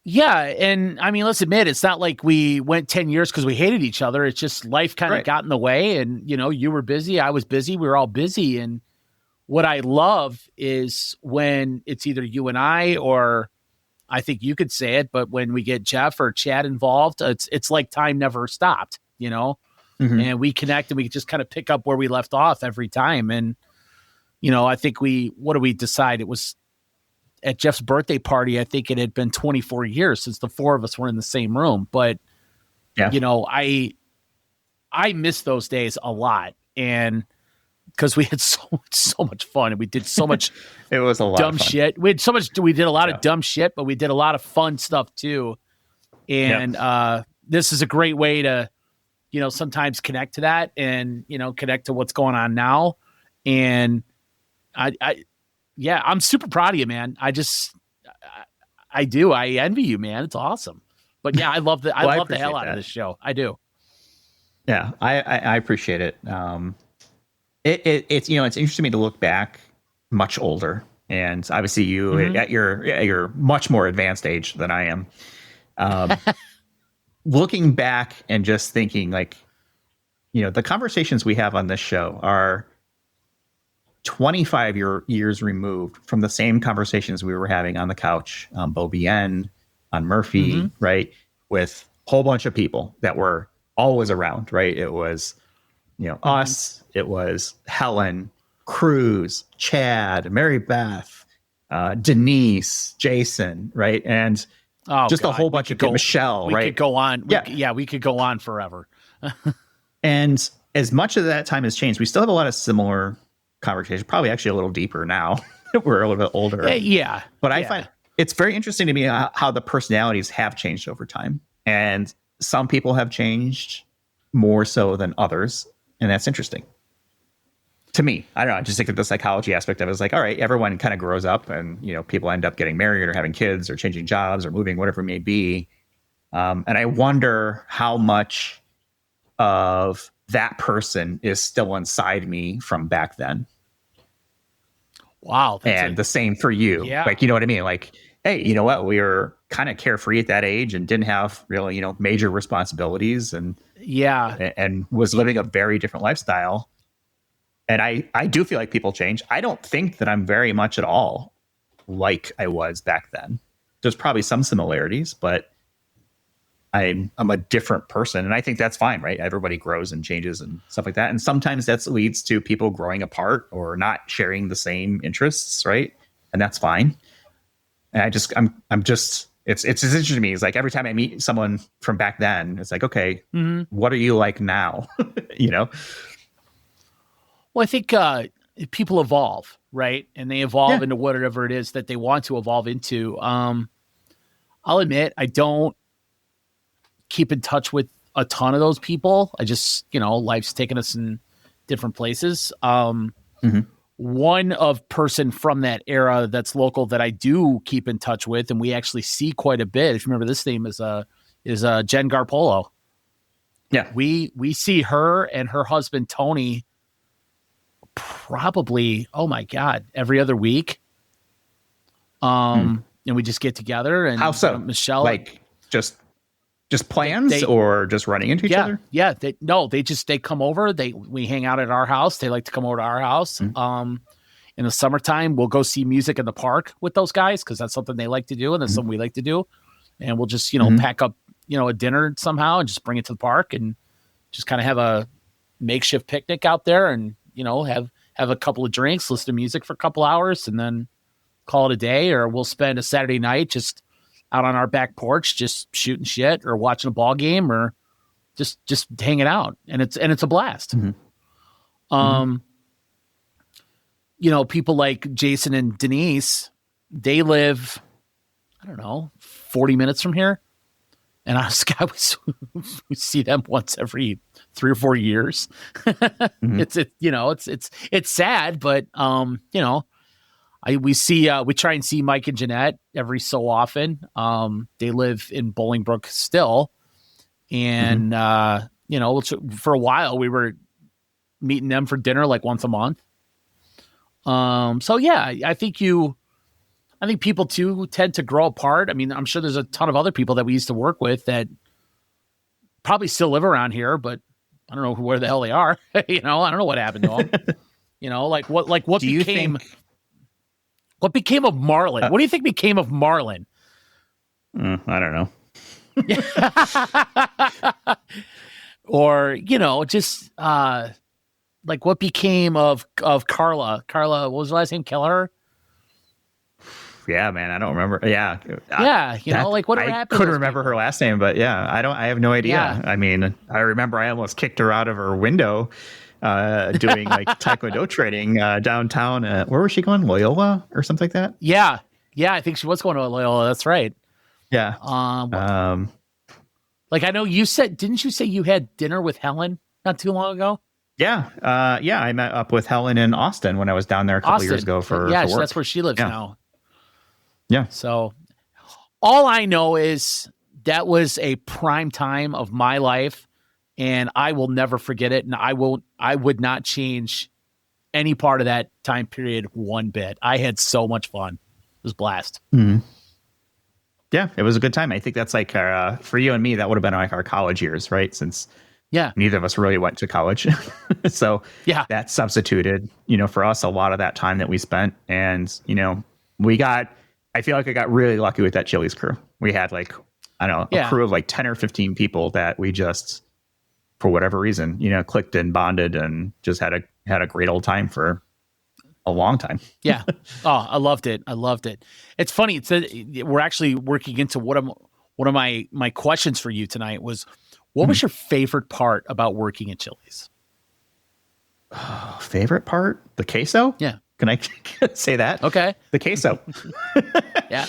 Yeah. And let's admit, it's not like we went 10 years because we hated each other. It's just life kind of got in the way, and, you were busy. I was busy. We were all busy. And what I love is when it's either you and I, or I think you could say it, but when we get Jeff or Chad involved, it's like time never stopped, and we connect and we just kind of pick up where we left off every time. And, I think what do we decide? It was at Jeff's birthday party. I think it had been 24 years since the 4 of us were in the same room, but I miss those days a lot. And because we had so much fun, and we did so much it was a lot dumb of fun. shit. We did a lot of dumb shit, but we did a lot of fun stuff too. And this is a great way to, sometimes connect to that and, connect to what's going on now. And I'm super proud of you, man. I envy you, man. It's awesome. But yeah, I love the hell out of this show. I do. Yeah, I appreciate it. It's it's interesting to me to look back much older, and obviously you at your much more advanced age than I am. Looking back and just thinking like, the conversations we have on this show are 25 years removed from the same conversations we were having on the couch, Bo BN, on Murphy, right? With a whole bunch of people that were always around, right? It was, us, it was Helen, Cruz, Chad, Mary Beth, Denise, Jason, right? And a whole bunch of people, Michelle, right? We could go on. We could go on forever. And as much of that time has changed, we still have a lot of similar conversations, probably actually a little deeper now. We're a little bit older. But I find it's very interesting to me how the personalities have changed over time. And some people have changed more so than others. And that's interesting. To me, I don't know. I just think that the psychology aspect of it is like, all right, everyone kind of grows up and, people end up getting married or having kids or changing jobs or moving, whatever it may be. And I wonder how much of that person is still inside me from back then. Wow. And the same for you. Yeah. Like, you know what I mean? Like, hey, you know what? We were kind of carefree at that age and didn't have really, major responsibilities and was living a very different lifestyle. And I do feel like people change. I don't think that I'm very much at all like I was back then. There's probably some similarities, but I'm a different person. And I think that's fine, right? Everybody grows and changes and stuff like that. And sometimes that leads to people growing apart or not sharing the same interests, right? And that's fine. And I'm just, it's interesting to me. It's like every time I meet someone from back then, it's like, okay, what are you like now? Well, I think people evolve, right? And they evolve into whatever it is that they want to evolve into. I'll admit, I don't keep in touch with a ton of those people. I just, life's taken us in different places. One person from that era that's local that I do keep in touch with, and we actually see quite a bit. If you remember, this name is Jen Garpolo. Yeah, we see her and her husband Tony probably, oh my God, every other week. And we just get together. And how so? Michelle, like just plans or just running into each other? Yeah. They come over. We hang out at our house. They like to come over to our house. In the summertime, we'll go see music in the park with those guys, because that's something they like to do. And that's something we like to do. And we'll just, pack up, a dinner somehow and just bring it to the park and just kind of have a makeshift picnic out there and, have a couple of drinks, listen to music for a couple hours, and then call it a day. Or we'll spend a Saturday night just out on our back porch, just shooting shit or watching a ball game or just hanging out. And it's a blast. People like Jason and Denise, they live, I don't know, 40 minutes from here. And we see them once every 3 or 4 years. It's sad, but we try and see Mike and Jeanette every so often. They live in Bolingbrook still. And, for a while we were meeting them for dinner like once a month. I think people too tend to grow apart. I mean, I'm sure there's a ton of other people that we used to work with that probably still live around here, but I don't know where the hell they are. I don't know what happened to them. What became of Marlon? What do you think became of Marlon? I don't know. Or, what became of Carla? Carla, what was the last name? Keller? Yeah, man, I don't remember. Yeah. Whatever happened? I couldn't remember her last name, but I have no idea. Yeah. I mean, I remember I almost kicked her out of her window doing like Taekwondo training downtown. Where was she going? Loyola or something like that? Yeah. I think she was going to Loyola. That's right. Yeah. Like I know you said, didn't you say you had dinner with Helen not too long ago? Yeah. I met up with Helen in Austin when I was down there a couple years ago for work. That's where she lives now. Yeah. So all I know is that was a prime time of my life, and I will never forget it. And I would not change any part of that time period one bit. I had so much fun. It was a blast. Mm-hmm. Yeah, it was a good time. I think that's like for you and me, that would have been like our college years, right? Since neither of us really went to college. So that substituted, for us, a lot of that time that we spent. And, I feel like I got really lucky with that Chili's crew. We had like, I don't know, a crew of like 10 or 15 people that we just, for whatever reason, clicked and bonded and just had a great old time for a long time. Yeah. Oh, I loved it. It's funny. We're actually working into one of my questions for you tonight was, what was your favorite part about working at Chili's? Favorite part? The queso? Yeah. Can I say that? Okay. The queso. Yeah.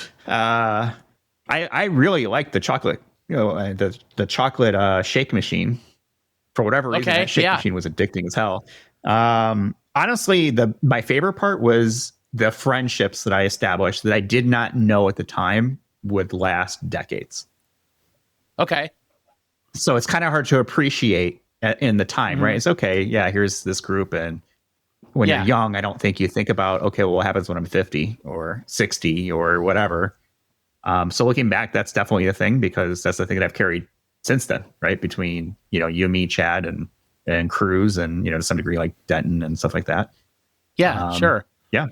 I really like the chocolate, the chocolate shake machine. For whatever reason, that shake machine was addicting as hell. Honestly, my favorite part was the friendships that I established that I did not know at the time would last decades. Okay. So it's kind of hard to appreciate in the time, right? It's okay. Yeah, here's this group. And when you're young, I don't think you think about, okay, well, what happens when I'm 50 or 60 or whatever. So looking back, that's definitely a thing because that's the thing that I've carried since then, right? Between, you, me, Chad, and Cruz and, to some degree, like Denton and stuff like that. Yeah, sure. Yeah.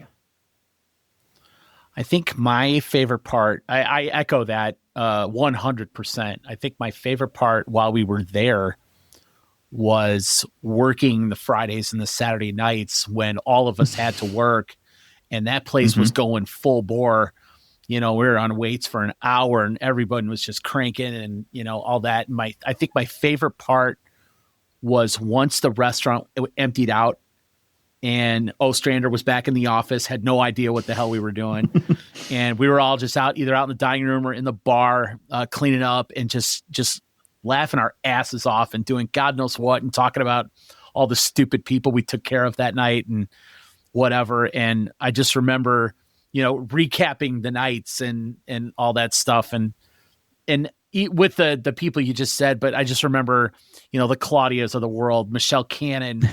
I think my favorite part, I echo that 100%. I think my favorite part while we were there was working the Fridays and the Saturday nights when all of us had to work and that place was going full bore. We were on weights for an hour and everybody was just cranking and, all that. And I think my favorite part was once the restaurant emptied out and Ostrander was back in the office, had no idea what the hell we were doing. And we were all just either out in the dining room or in the bar, cleaning up and just laughing our asses off and doing God knows what and talking about all the stupid people we took care of that night and whatever. And I just remember, recapping the nights and all that stuff and with the people you just said, but I just remember, the Claudias of the world, Michelle Cannon,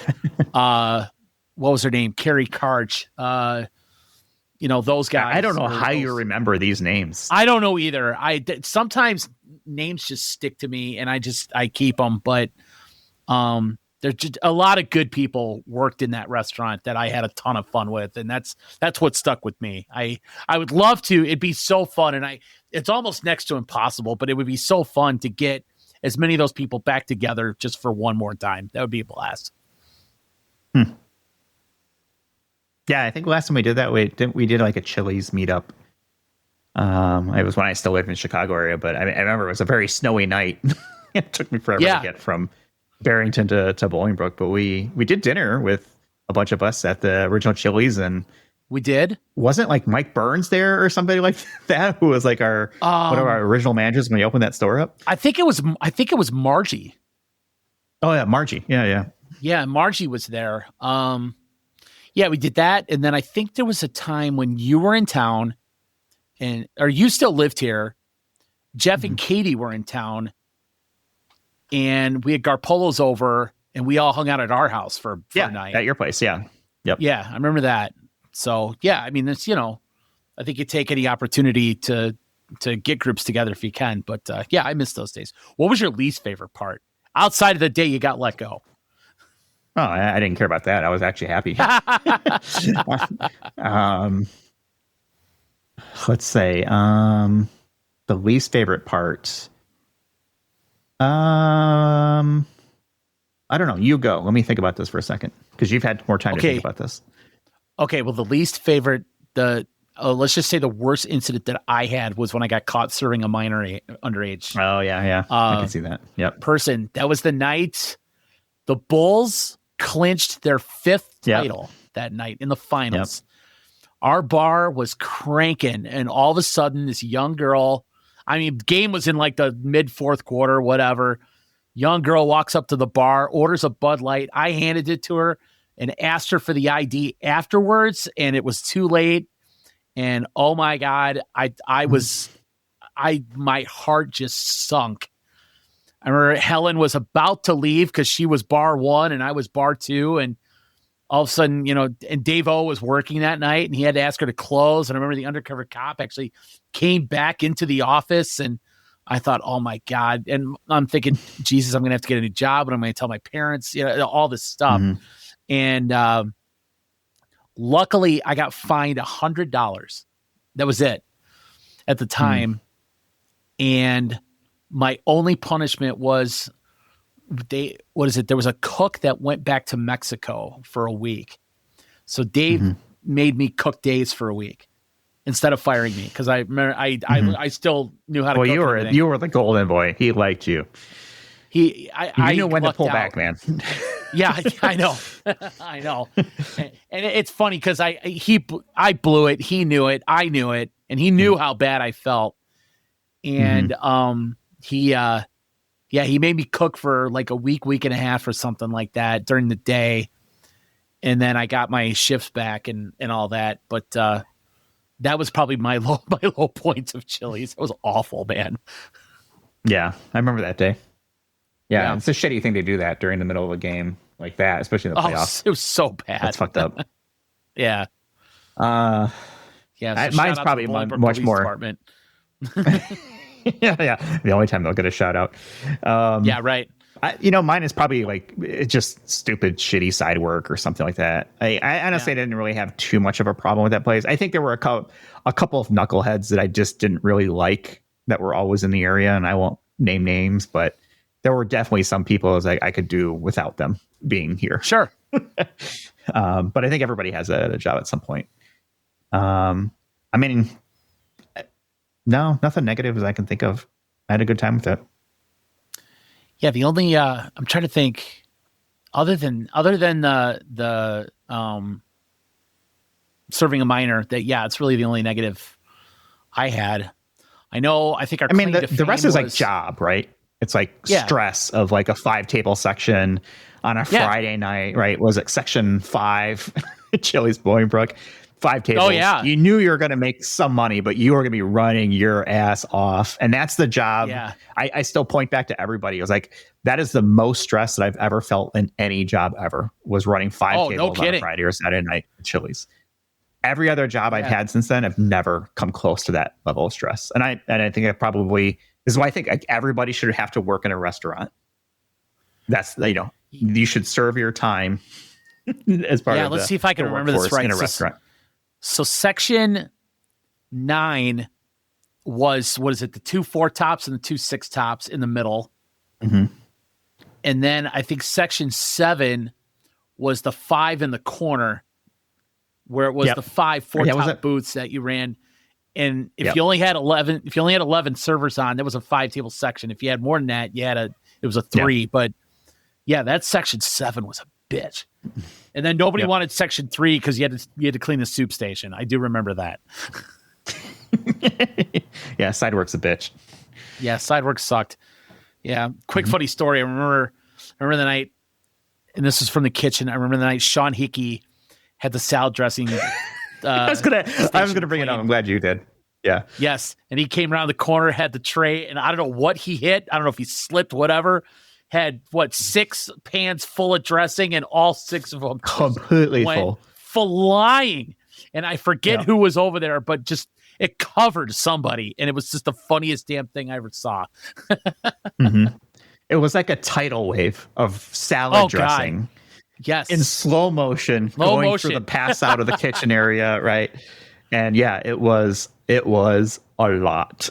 what was her name? Carrie Karch, those guys. I don't know how you remember these names. I don't know either. Sometimes names just stick to me and I keep them, but there's just a lot of good people worked in that restaurant that I had a ton of fun with. And that's what stuck with me. I would love to, it'd be so fun. And it's almost next to impossible, but it would be so fun to get as many of those people back together just for one more time. That would be a blast. Yeah. I think last time we did that, we did like a Chili's meetup. It was when I still lived in the Chicago area, but I remember it was a very snowy night. It took me forever to get from Barrington to Bolingbrook, but we did dinner with a bunch of us at the original Chili's, and we did. Wasn't like Mike Burns there or somebody like that, who was like one of our original managers when we opened that store up? I think it was Margie. Oh yeah, Margie. Yeah, Margie was there. We did that, and then I think there was a time when you were in town, or you still lived here. Jeff and Katie were in town. And we had Garpolos over and we all hung out at our house for a night. At your place. Yeah. Yep. Yeah. I remember that. So I mean, it's, I think you take any opportunity to get groups together if you can, but I miss those days. What was your least favorite part outside of the day you got let go? Oh, I didn't care about that. I was actually happy. Let's say, the least favorite part. I don't know. You go. Let me think about this for a second because you've had more time to think about this. Okay. Well, the least favorite, let's just say the worst incident that I had was when I got caught serving a minor underage. Oh yeah. I can see that. Yep. Person. That was the night the Bulls clinched their 5th title that night in the finals. Our bar was cranking, and all of a sudden, this young girl, I mean, game was in like the mid 4th quarter, whatever. Young girl walks up to the bar, orders a Bud Light. I handed it to her and asked her for the ID afterwards, and it was too late. And oh my God, my heart just sunk. I remember Helen was about to leave because she was bar 1 and I was bar 2, and all of a sudden, and Dave O was working that night and he had to ask her to close. And I remember the undercover cop actually came back into the office, and I thought, oh my God. And I'm thinking, Jesus, I'm going to have to get a new job, and I'm going to tell my parents, all this stuff. And luckily I got fined $100. That was it at the time. And my only punishment was there was a cook that went back to Mexico for a week. So Dave made me cook days for a week instead of firing me. Cause I remember I still knew how to cook. You were the golden boy. He liked you. You knew when to pull back, man. Yeah, I know. I know. And it's funny because I blew it. He knew it. I knew it. And he knew how bad I felt. And he made me cook for like a week and a half or something like that during the day. And then I got my shifts back and all that. But that was probably my low points of Chili's. It was awful, man. Yeah, I remember that day. Yeah, it's a shitty thing to do that during the middle of a game like that, especially in the playoffs. It was so bad. That's fucked up. Yeah. So mine's probably much more. Department. yeah. The only time they'll get a shout out. Yeah, right. Mine is probably like just stupid, shitty side work or something like that. I honestly didn't really have too much of a problem with that place. I think there were a couple of knuckleheads that I just didn't really like that were always in the area, and I won't name names, but there were definitely some people I could do without them being here. Sure. But I think everybody has a job at some point. I mean, no, nothing negative as I can think of. I had a good time with it. Yeah, the only I'm trying to think other than the serving a minor, that it's really the only negative I had. I think our the rest is like job, right? It's like stress of like a 5-table section on a Friday night, right? Was it section 5 Chili's Bolingbrook? 5 tables. Oh, yeah. You knew you were going to make some money, but you were going to be running your ass off. And that's the job. Yeah. I still point back to everybody. It was like, that is the most stress that I've ever felt in any job ever, was running 5 tables on a Friday or Saturday night at Chili's. Every other job I've had since then, I've never come close to that level of stress. And I think I probably, this is why I think everybody should have to work in a restaurant. That's, you should serve your time as part of let's see if I can remember this right. In a restaurant. So section 9 was, what is it? The 2 4-tops and the 2 6-tops in the middle. Mm-hmm. And then I think section 7 was the 5 in the corner, where it was the 5 4-top booths that you ran. And if you only had 11 servers on, there was a 5-table section. If you had more than that, it was a 3. But that section 7 was a bitch. And then nobody wanted section 3 because you had to clean the soup station. I do remember that. Yeah, side work's a bitch. Yeah, side work sucked. Yeah, quick funny story. I remember the night, and this was from the kitchen. I remember the night Sean Hickey had the salad dressing. I was gonna bring it up. I'm glad you did. Yeah. Yes, and he came around the corner, had the tray, and I don't know what he hit. I don't know if he slipped, whatever. Had 6 pans full of dressing, and all 6 of them completely went flying. And I forget who was over there, but just it covered somebody, and it was just the funniest damn thing I ever saw. It was like a tidal wave of salad dressing. God. Yes, in slow motion, going through the pass out of the kitchen area, right? And it was a lot.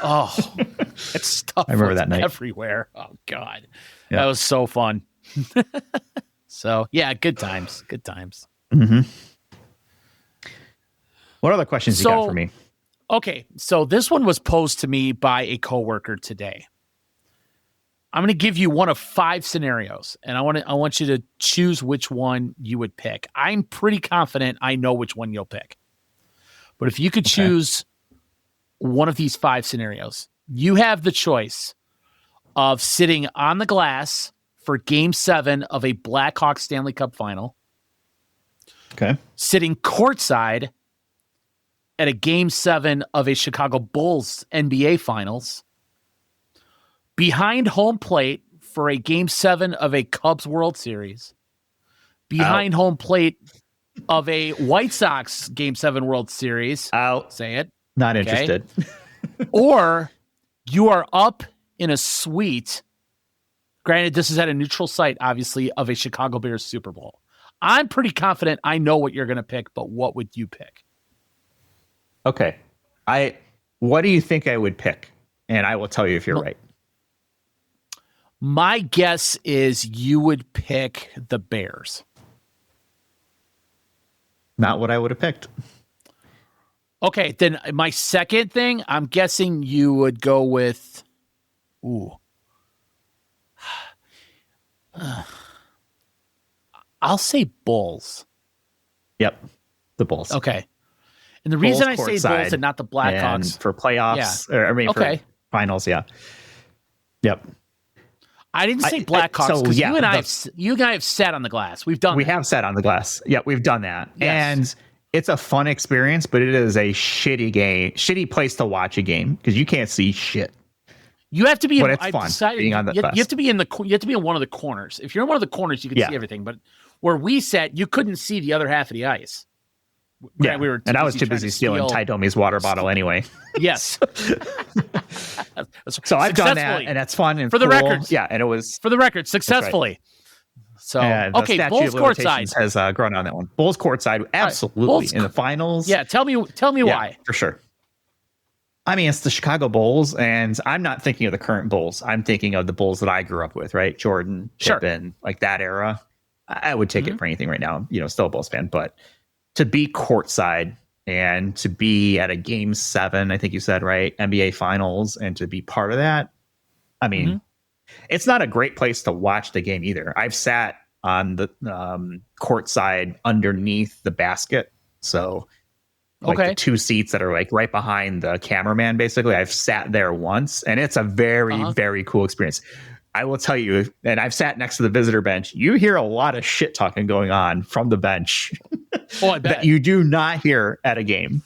Oh, that stuff I remember that night everywhere. Oh God, that was so fun. So good times. Mm-hmm. What other questions you got for me? Okay, so this one was posed to me by a coworker today. I'm going to give you one of 5 scenarios, and I want you to choose which one you would pick. I'm pretty confident I know which one you'll pick. But if you could choose one of these 5 scenarios, you have the choice of sitting on the glass for Game 7 of a Blackhawks Stanley Cup final. Okay. Sitting courtside at a Game 7 of a Chicago Bulls NBA Finals. Behind home plate for a Game 7 of a Cubs World Series. Behind home plate of a White Sox Game 7 World Series. Out. Say it. Not interested. Or you are up in a suite. Granted, this is at a neutral site, obviously, of a Chicago Bears Super Bowl. I'm pretty confident I know what you're going to pick, but what would you pick? Okay. What do you think I would pick? And I will tell you if you're right. My guess is you would pick the Bears. Not what I would have picked. Okay, then my second thing, I'm guessing you would go with... I'll say Bulls. Yep, the Bulls. Okay. And the reason I say courtside Bulls and not the Blackhawks... for playoffs, for finals, yeah. Yep. I didn't say Blackhawks because you and I have sat on the glass. We have sat on the glass. Yeah, we've done that. Yes. And it's a fun experience, but it is a shitty place to watch a game because you can't see shit. You have to be. But it's fun being on the you have to be in one of the corners. If you're in one of the corners, you can see everything. But where we sat, you couldn't see the other half of the ice. Yeah, and I was too busy stealing Ty Domi's water bottle anyway. Yes. So I've done that, and that's fun. And for the cool. record, yeah, and it was for the record successfully. So okay, Bulls courtside has grown on that one. Bulls courtside, absolutely in the finals. Yeah, tell me why for sure. I mean, it's the Chicago Bulls, and I'm not thinking of the current Bulls. I'm thinking of the Bulls that I grew up with, right? Jordan, Pippen, like that era. I would take it for anything right now. Still a Bulls fan, but to be courtside and to be at a Game 7, I think you said, right? NBA Finals, and to be part of that. I mean, it's not a great place to watch the game either. I've sat on the courtside underneath the basket. So the 2 seats that are like right behind the cameraman, basically. I've sat there once, and it's a very, very cool experience. I will tell you, and I've sat next to the visitor bench, you hear a lot of shit talking going on from the bench that you do not hear at a game.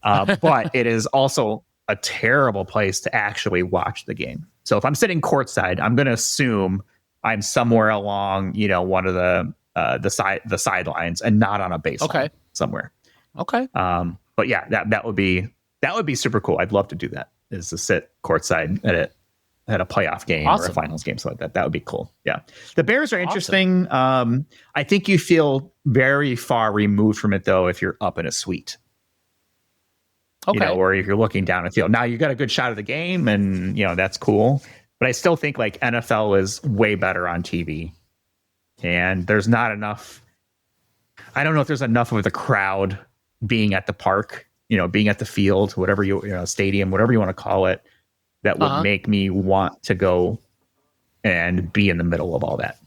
But it is also a terrible place to actually watch the game. So if I'm sitting courtside, I'm going to assume I'm somewhere along, one of the sidelines and not on a baseline somewhere. Okay. But yeah, that would be super cool. I'd love to do that. Is to sit courtside at a playoff game or a finals game, so like that would be cool. Yeah, the Bears are interesting. I think you feel very far removed from it though if you're up in a suite. Or if you're looking down a field. Now you got a good shot of the game, and that's cool. But I still think like NFL is way better on TV, and there's not enough. I don't know if there's enough of the crowd being at the park, being at the field, whatever stadium, whatever you want to call it, that would make me want to go and be in the middle of all that.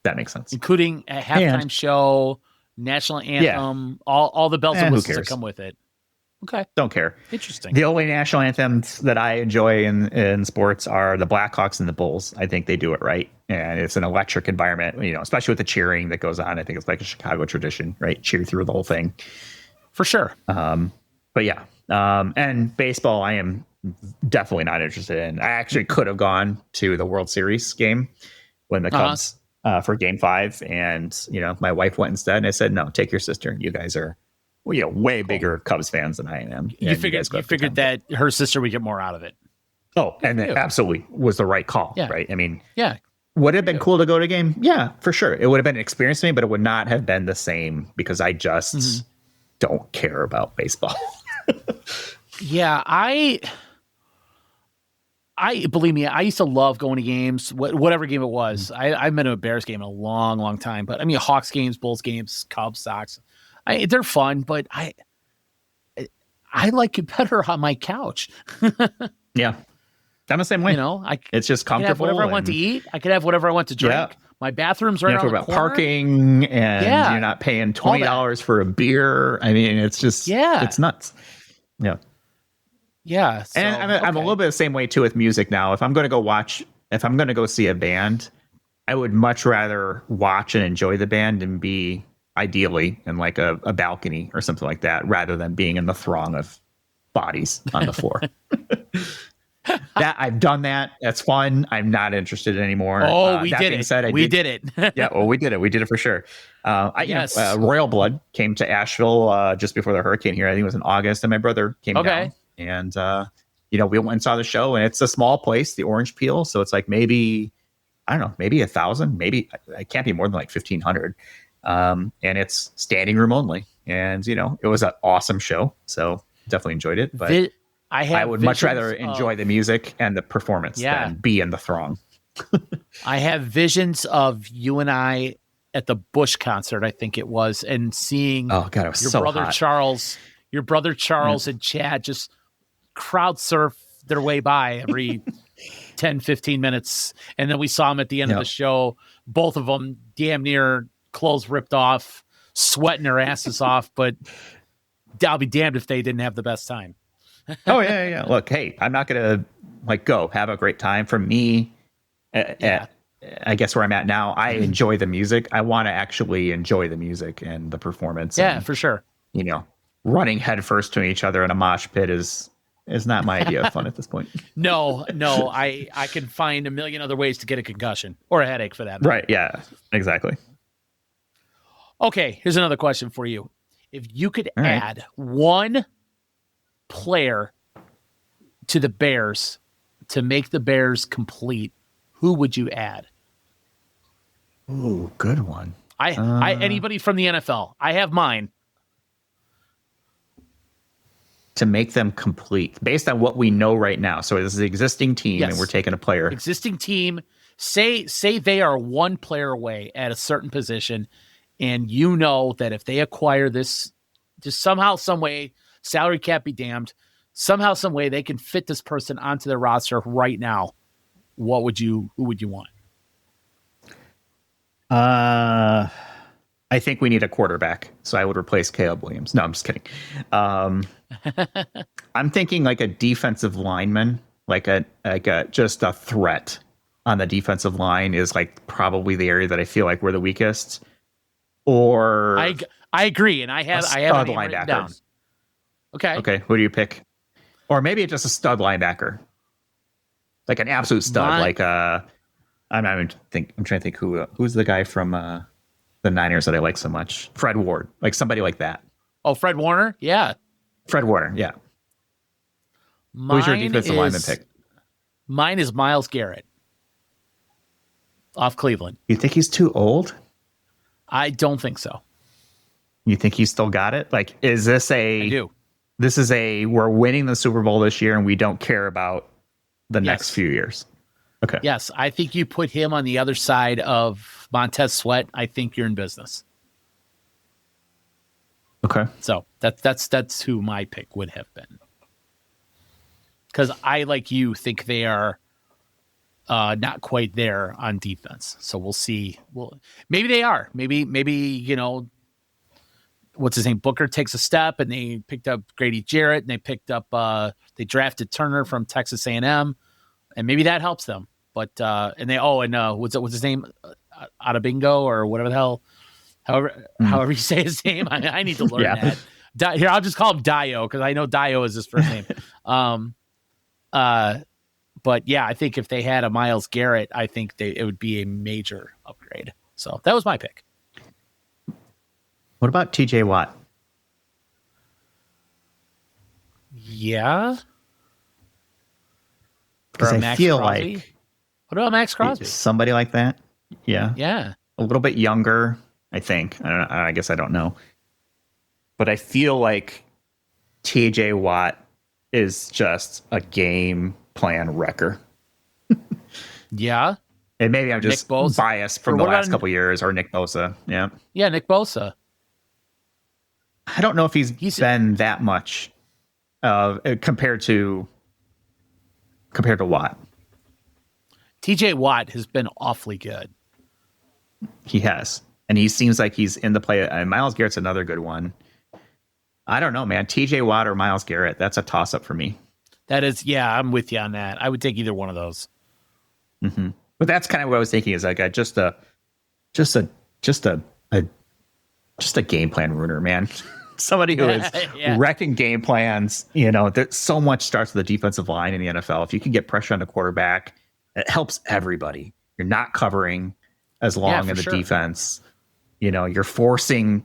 That makes sense. Including a halftime show, national anthem, all the bells and whistles that come with it. Okay. Don't care. Interesting. The only national anthems that I enjoy in sports are the Blackhawks and the Bulls. I think they do it right. And it's an electric environment, especially with the cheering that goes on. I think it's like a Chicago tradition, right? Cheer through the whole thing. For sure. But yeah. And baseball, I am definitely not interested in. I actually could have gone to the World Series game when the Cubs for Game 5. And, my wife went instead. And I said, no, take your sister. You guys are way bigger Cubs fans than I am. You figured that her sister would get more out of it. Oh, and it absolutely was the right call, right? I mean, would it have been cool to go to a game? Yeah, for sure. It would have been an experience for me, but it would not have been the same because I just don't care about baseball. Yeah, I believe me, I used to love going to games, whatever game it was. I've been to a Bears game in a long, long time, but I mean, Hawks games, Bulls games, Cubs, Sox. They're fun, but I like it better on my couch. Yeah. I'm the same way. You know, it's just comfortable. I can have whatever I want to eat. I can have whatever I want to drink. Yeah. My bathroom's right around the corner. Parking, and you're not paying $20 for a beer. I mean, it's just, it's nuts. Yeah. Yeah. So, and I'm a little bit the same way too with music now. If I'm going to go see a band, I would much rather watch and enjoy the band and be ideally in like a balcony or something like that, rather than being in the throng of bodies on the floor. That I've done that. That's fun. I'm not interested anymore. We did it. We did it. Yeah. Well, we did it. We did it for sure. Royal Blood came to Asheville just before the hurricane here. I think it was in August, and my brother came down, and we went and saw the show. And it's a small place, the Orange Peel, so it's like maybe 1,000, maybe it can't be more than like 1,500, and it's standing room only. And it was an awesome show, so definitely enjoyed it. But I would much rather enjoy the music and the performance than be in the throng. I have visions of you and I at the Bush concert, I think it was, and seeing your brother Charles and Chad just crowd surf their way by every 10, 15 minutes. And then we saw them at the end of the show, both of them damn near clothes ripped off, sweating their asses off, but I'll be damned if they didn't have the best time. Oh yeah. Look, hey, I'm not gonna go have a great time. For me, I guess where I'm at now, I enjoy the music. I want to actually enjoy the music and the performance. Yeah, for sure. Running headfirst to each other in a mosh pit is not my idea of fun at this point. No, I can find a million other ways to get a concussion or a headache for that matter. Right? Yeah, exactly. Okay, here's another question for you. If you could add one player to the Bears to make the Bears complete, who would you add? Ooh, good one. Anybody from the NFL. I have mine. To make them complete based on what we know right now. So this is the existing team, and we're taking a player. Existing team. Say they are one player away at a certain position, and you know that if they acquire this, just somehow, some way, salary cap be damned, somehow, some way they can fit this person onto their roster right now. Who would you want? I think we need a quarterback, so I would replace Caleb Williams. No, I'm just kidding. I'm thinking like a defensive lineman, like a just a threat on the defensive line is like probably the area that I feel like we're the weakest. Or I agree, and I have a name written down. Okay, who do you pick? Or maybe just a stud linebacker, like an absolute stud. I'm trying to think who's the guy from the Niners that I like so much. Fred Ward, like somebody like that. Oh, Fred Warner, yeah. Fred Warner, yeah. Who's your defensive lineman pick? Mine is Myles Garrett off Cleveland. You think he's too old? I don't think so. You think he's still got it? Like, is this I do. This is we're winning the Super Bowl this year and we don't care about the next few years. Okay. Yes, I think you put him on the other side of Montez Sweat. I think you're in business. Okay. So that's who my pick would have been. Because I, like you, think they are not quite there on defense. So we'll see. Well, maybe they are. Maybe what's his name? Booker takes a step, and they picked up Grady Jarrett, and they picked up they drafted Turner from Texas A&M, and maybe that helps them. But what's his name? Adabingo or whatever the hell. However you say his name, I need to learn that. Here, I'll just call him Dio because I know Dio is his first name. But yeah, I think if they had a Myles Garrett, I think it would be a major upgrade. So that was my pick. What about TJ Watt? Yeah. Because I feel Crosby? like. What about Max Crosby? Somebody like that. Yeah. Yeah. A little bit younger, I think. I guess I don't know. But I feel like TJ Watt is just a game plan wrecker. Yeah. And maybe I'm just biased from the last couple years, or Nick Bosa. Yeah. Yeah, Nick Bosa. I don't know if he's been that much compared to compared to Watt. TJ Watt has been awfully good. He has. And he seems like he's in the play. And Myles Garrett's another good one. I don't know, man. TJ Watt or Myles Garrett, that's a toss-up for me. That is, yeah, I'm with you on that. I would take either one of those. Mm-hmm. But that's kind of what I was thinking is like just a game plan ruiner, man. Somebody who is wrecking game plans. So much starts with the defensive line in the NFL. If you can get pressure on the quarterback, it helps everybody. You're not covering as long in the defense. You're forcing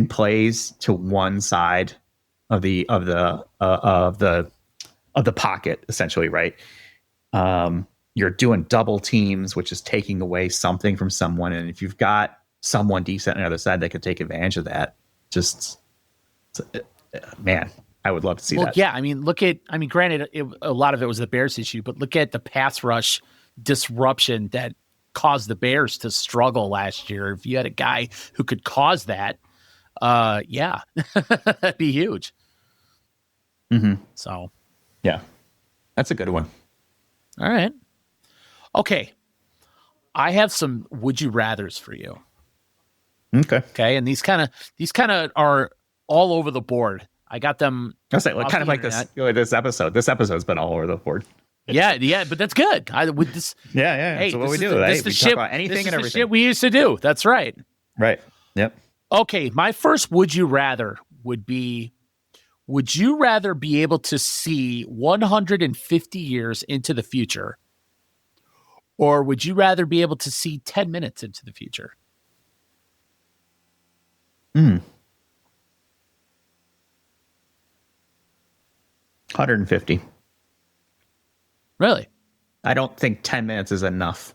plays to one side of the pocket, essentially, right? You're doing double teams, which is taking away something from someone. And if you've got someone decent on the other side that could take advantage of that, man, I would love to see that. Yeah, granted, a lot of it was the Bears issue, but look at the pass rush disruption that caused the Bears to struggle last year. If you had a guy who could cause that, that'd be huge. Mm-hmm. So, yeah, that's a good one. All right. Okay. I have some would you rathers for you. Okay. And these kind of are all over the board. I got them. I was like, kind of like this episode. This episode's been all over the board. Yeah, but that's good. Yeah. Hey, so what we do, this we talk about anything and everything. Shit we used to do. That's right. Right. Yep. Okay, my first would you rather would be: would you rather be able to see 150 years into the future, or would you rather be able to see 10 minutes into the future? 150. Really? I don't think 10 minutes is enough.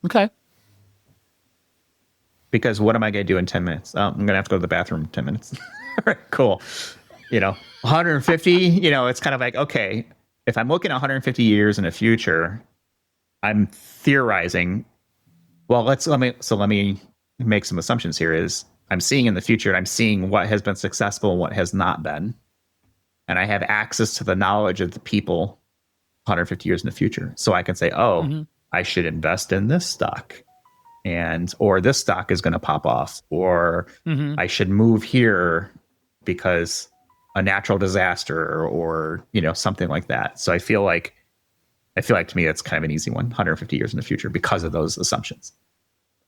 Okay. Because what am I going to do in 10 minutes? I'm going to have to go to the bathroom in 10 minutes. All right, cool. 150, it's kind of like, okay, if I'm looking at 150 years in the future, I'm theorizing. Well, let me make some assumptions here. Is I'm seeing in the future, and I'm seeing what has been successful and what has not been. And I have access to the knowledge of the people 150 years in the future. So I can say, I should invest in this stock, or this stock is going to pop off, or I should move here because a natural disaster or something like that. So I feel like to me, that's kind of an easy one, 150 years in the future, because of those assumptions.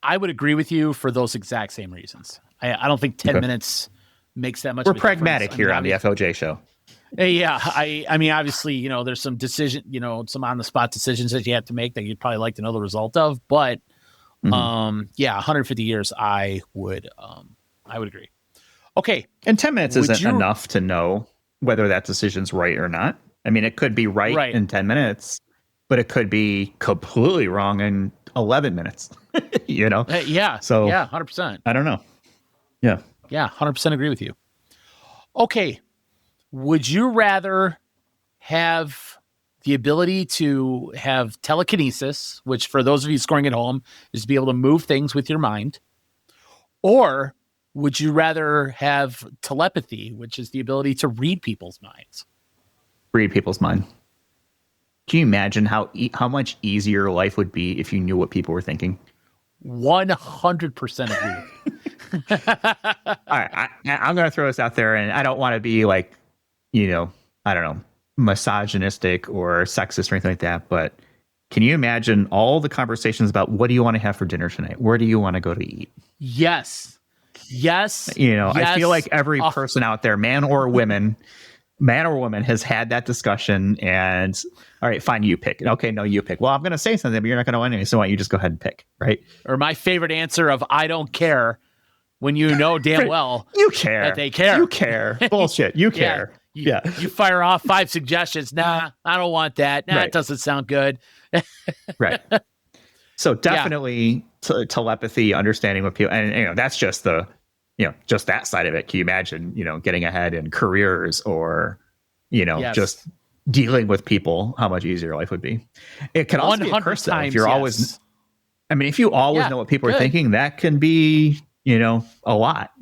I would agree with you for those exact same reasons. I don't think 10 minutes makes that much. We're pragmatic here on the FOJ show. Yeah. I mean, obviously, there's some some on the spot decisions that you have to make that you'd probably like to know the result of, but 150 years, I would agree. Okay. And 10 minutes isn't enough to know whether that decision's right or not. I mean, it could be right in 10 minutes, but it could be completely wrong in 11 minutes, Yeah. So, yeah, 100%. I don't know. Yeah. Yeah, 100% agree with you. Okay. Would you rather have the ability to have telekinesis, which for those of you scoring at home is to be able to move things with your mind, or would you rather have telepathy, which is the ability to read people's minds? Read people's mind. Can you imagine how much easier life would be if you knew what people were thinking? 100% agree. All right, I'm going to throw this out there, and I don't want to be like, I don't know, misogynistic or sexist or anything like that, but can you imagine all the conversations about what do you want to have for dinner tonight? Where do you want to go to eat? Yes. I feel like every person out there, man or woman, has had that discussion, and all right, fine, you pick. Okay, no, you pick. Well, I'm going to say something, but you're not going to win anyway, so why don't you just go ahead and pick, right? Or my favorite answer of I don't care, when you know damn well you care that they care. You care. Bullshit. You care. You fire off 5 suggestions. Nah, I don't want that. Nah, It doesn't sound good. Right. So definitely telepathy, understanding what people, and that's just just that side of it. Can you imagine, getting ahead in careers or, just dealing with people, how much easier life would be. It can also be a curse, though. If you're always, if you always know what people are thinking, that can be, a lot.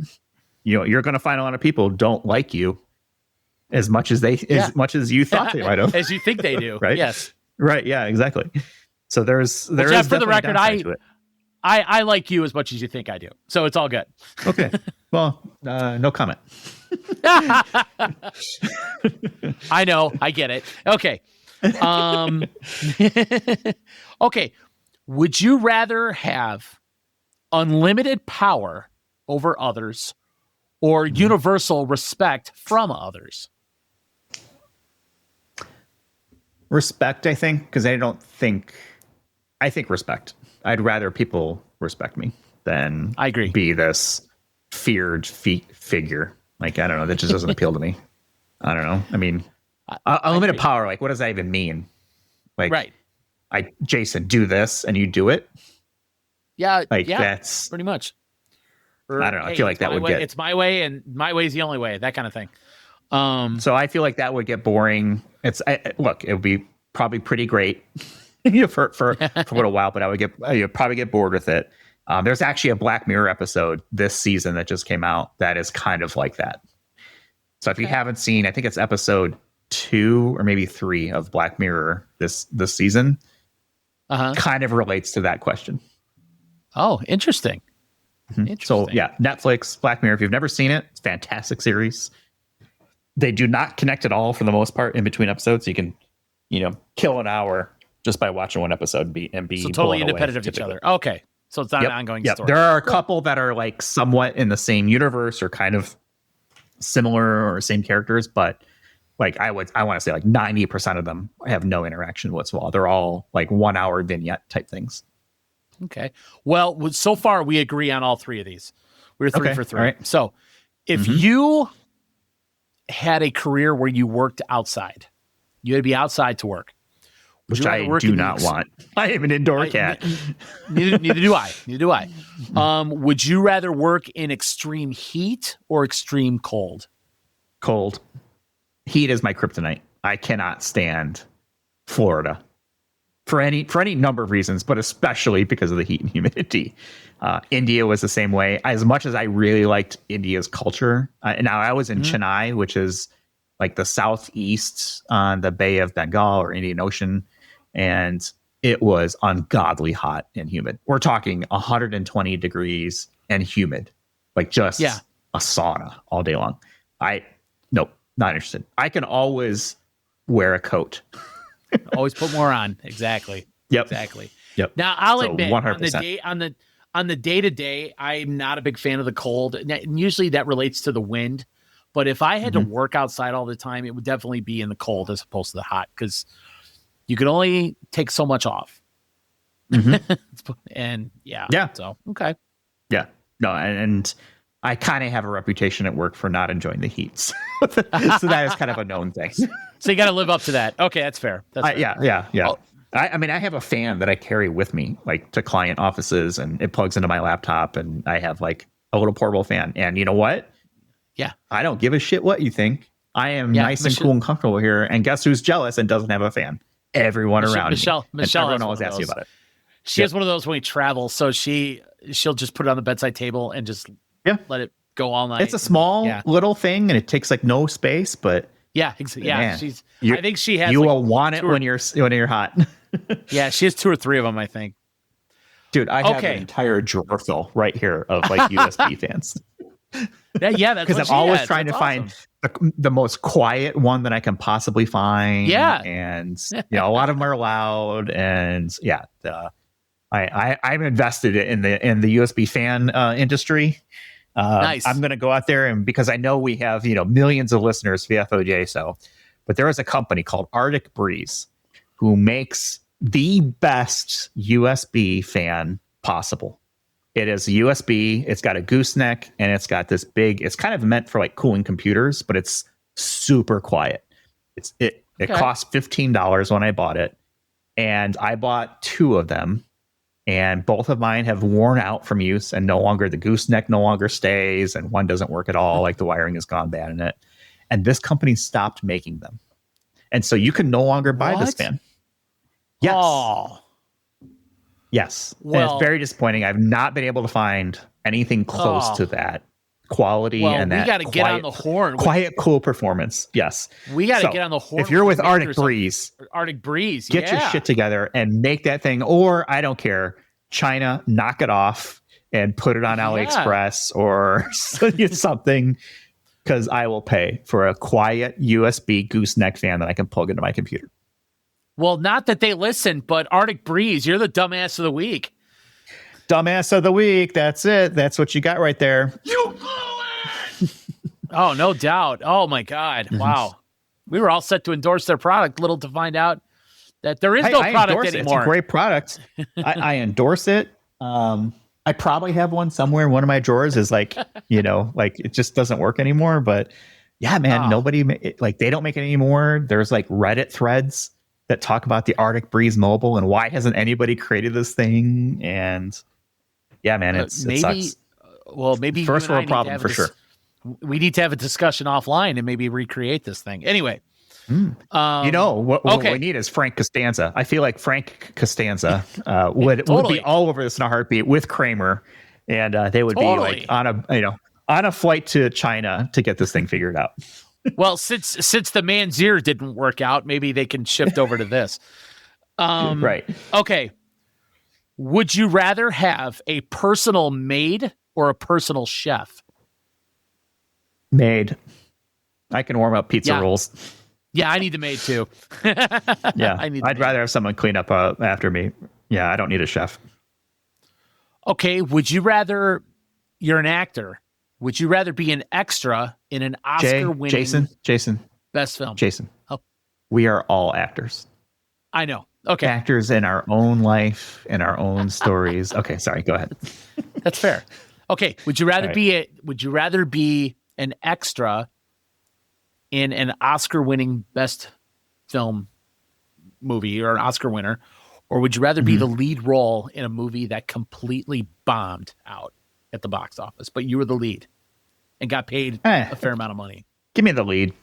You're going to find a lot of people don't like you. as much as much as you thought they might have. As you think they do. Right? Yes. Right. Yeah, exactly. So there is Jeff, for the record, I like you as much as you think I do. So it's all good. Okay. Well, no comment. I know. I get it. Okay. Okay. Would you rather have unlimited power over others or universal respect from others? Respect, I think, because I think respect. I'd rather people respect me than I agree. Be this feared figure. Like, I don't know. That just doesn't appeal to me. I don't know. I mean, unlimited power. Like, what does that even mean? Like, right. Jason, do this and you do it. Yeah. Like that's pretty much. Or, I don't know. I feel like that would get. It's my way and my way is the only way. That kind of thing. So I feel like that would get boring. Look, it would be probably pretty great for a little while, but you'd probably get bored with it. There's actually a Black Mirror episode this season that just came out that is kind of like that. So if you haven't seen, I think it's episode 2 or maybe 3 of Black Mirror this season, kind of relates to that question. Oh, interesting. Mm-hmm. So yeah, Netflix, Black Mirror. If you've never seen it, it's a fantastic series. They do not connect at all for the most part in between episodes. You can, kill an hour just by watching one episode and be so totally independent of each other. Okay. So it's not an ongoing story. There are a couple that are like somewhat in the same universe or kind of similar or same characters, but like I want to say like 90% of them have no interaction whatsoever. They're all like 1 hour vignette type things. Okay. Well, so far we agree on all 3 of these. We're 3 for 3. Right. So if you had a career where you worked outside, you had to be outside to work. Which I do not want. I am an indoor cat. Neither do I. Would you rather work in extreme heat or extreme cold? Cold. Heat is my kryptonite. I cannot stand Florida for any number of reasons, but especially because of the heat and humidity. India was the same way. As much as I really liked India's culture, now I was in Chennai, which is like the southeast on the Bay of Bengal or Indian Ocean. And it was ungodly hot and humid. We're talking 120 degrees and humid, like just a sauna all day long. Nope, not interested. I can always wear a coat. Always put more on. Exactly. Yep. Exactly. Yep. Now I'll admit 100%. on the day-to-day, I'm not a big fan of the cold. And usually that relates to the wind. But if I had to work outside all the time, it would definitely be in the cold as opposed to the hot, because you could only take so much off. And so, okay. Yeah. No, and I kind of have a reputation at work for not enjoying the heat. So that is kind of a known thing. So you got to live up to that. Okay, that's fair. Yeah. Oh. I mean, I have a fan that I carry with me, like to client offices, and it plugs into my laptop, and I have like a little portable fan. And you know what? Yeah. I don't give a shit what you think. I am nice and cool and comfortable here. And guess who's jealous and doesn't have a fan? Everyone around Michelle everyone always asks you about it. She has one of those when we travel, so she'll just put it on the bedside table and just let it go all night. It's a small little thing, and it takes like no space, but man, I think she has. You will want it when you're hot. Yeah, she has 2 or 3 of them, I think. Dude, I have an entire drawer full right here of like USB fans. That's because I'm always trying to find the most quiet one that I can possibly find. Yeah, and a lot of them are loud, and I'm invested in the USB fan industry. Nice. I'm going to go out there, and because I know we have millions of listeners for the FOJ, but there is a company called Arctic Breeze who makes the best USB fan possible. It is USB. It's got a gooseneck, and it's got this big. It's kind of meant for like cooling computers, but it's super quiet. It cost $15 when I bought it, and I bought 2 of them, and both of mine have worn out from use, and the gooseneck no longer stays, and one doesn't work at all. Like the wiring has gone bad in it, and this company stopped making them, and so you can no longer buy this fan. Yes. Oh. Yes. Well, and it's very disappointing. I've not been able to find anything close to that quality and that we got to get on the horn. Quiet, cool performance. Yes. We got to get on the horn. If you're with Arctic Breeze, get your shit together and make that thing. Or I don't care, China, knock it off and put it on AliExpress or something, because I will pay for a quiet USB gooseneck fan that I can plug into my computer. Well, not that they listen, but Arctic Breeze, you're the dumbass of the week. Dumbass of the week. That's it. That's what you got right there. You blew it. Oh, no doubt. Oh my God. Wow. We were all set to endorse their product, little to find out that there is no product anymore. It's a great product. I endorse it. I probably have one somewhere in one of my drawers is like, like it just doesn't work anymore. But yeah, man, they don't make it anymore. There's like Reddit threads that talk about the Arctic Breeze Mobile and why hasn't anybody created this thing? And yeah, man, it sucks. Well, maybe first world problem for sure. We need to have a discussion offline and maybe recreate this thing. Anyway, what we need is Frank Costanza. I feel like Frank Costanza would be all over this in a heartbeat with Kramer, and they would be like on a flight to China to get this thing figured out. Well, since the Manzier didn't work out, maybe they can shift over to this. Right. Okay. Would you rather have a personal maid or a personal chef? Maid. I can warm up pizza rolls. Yeah, I need the maid too. Yeah, I'd rather have someone clean up after me. Yeah, I don't need a chef. Okay, would you rather, you're an actor, would you rather be an extra in an Oscar-winning Jason, best film? Jason, we are all actors. I know. Okay. Actors in our own life, in our own stories. Okay, sorry, go ahead. That's fair. Okay, would you rather be an extra in an Oscar-winning best film movie or an Oscar winner, or would you rather be the lead role in a movie that completely bombed out at the box office, but you were the lead and got paid a fair amount of money? Give me the lead.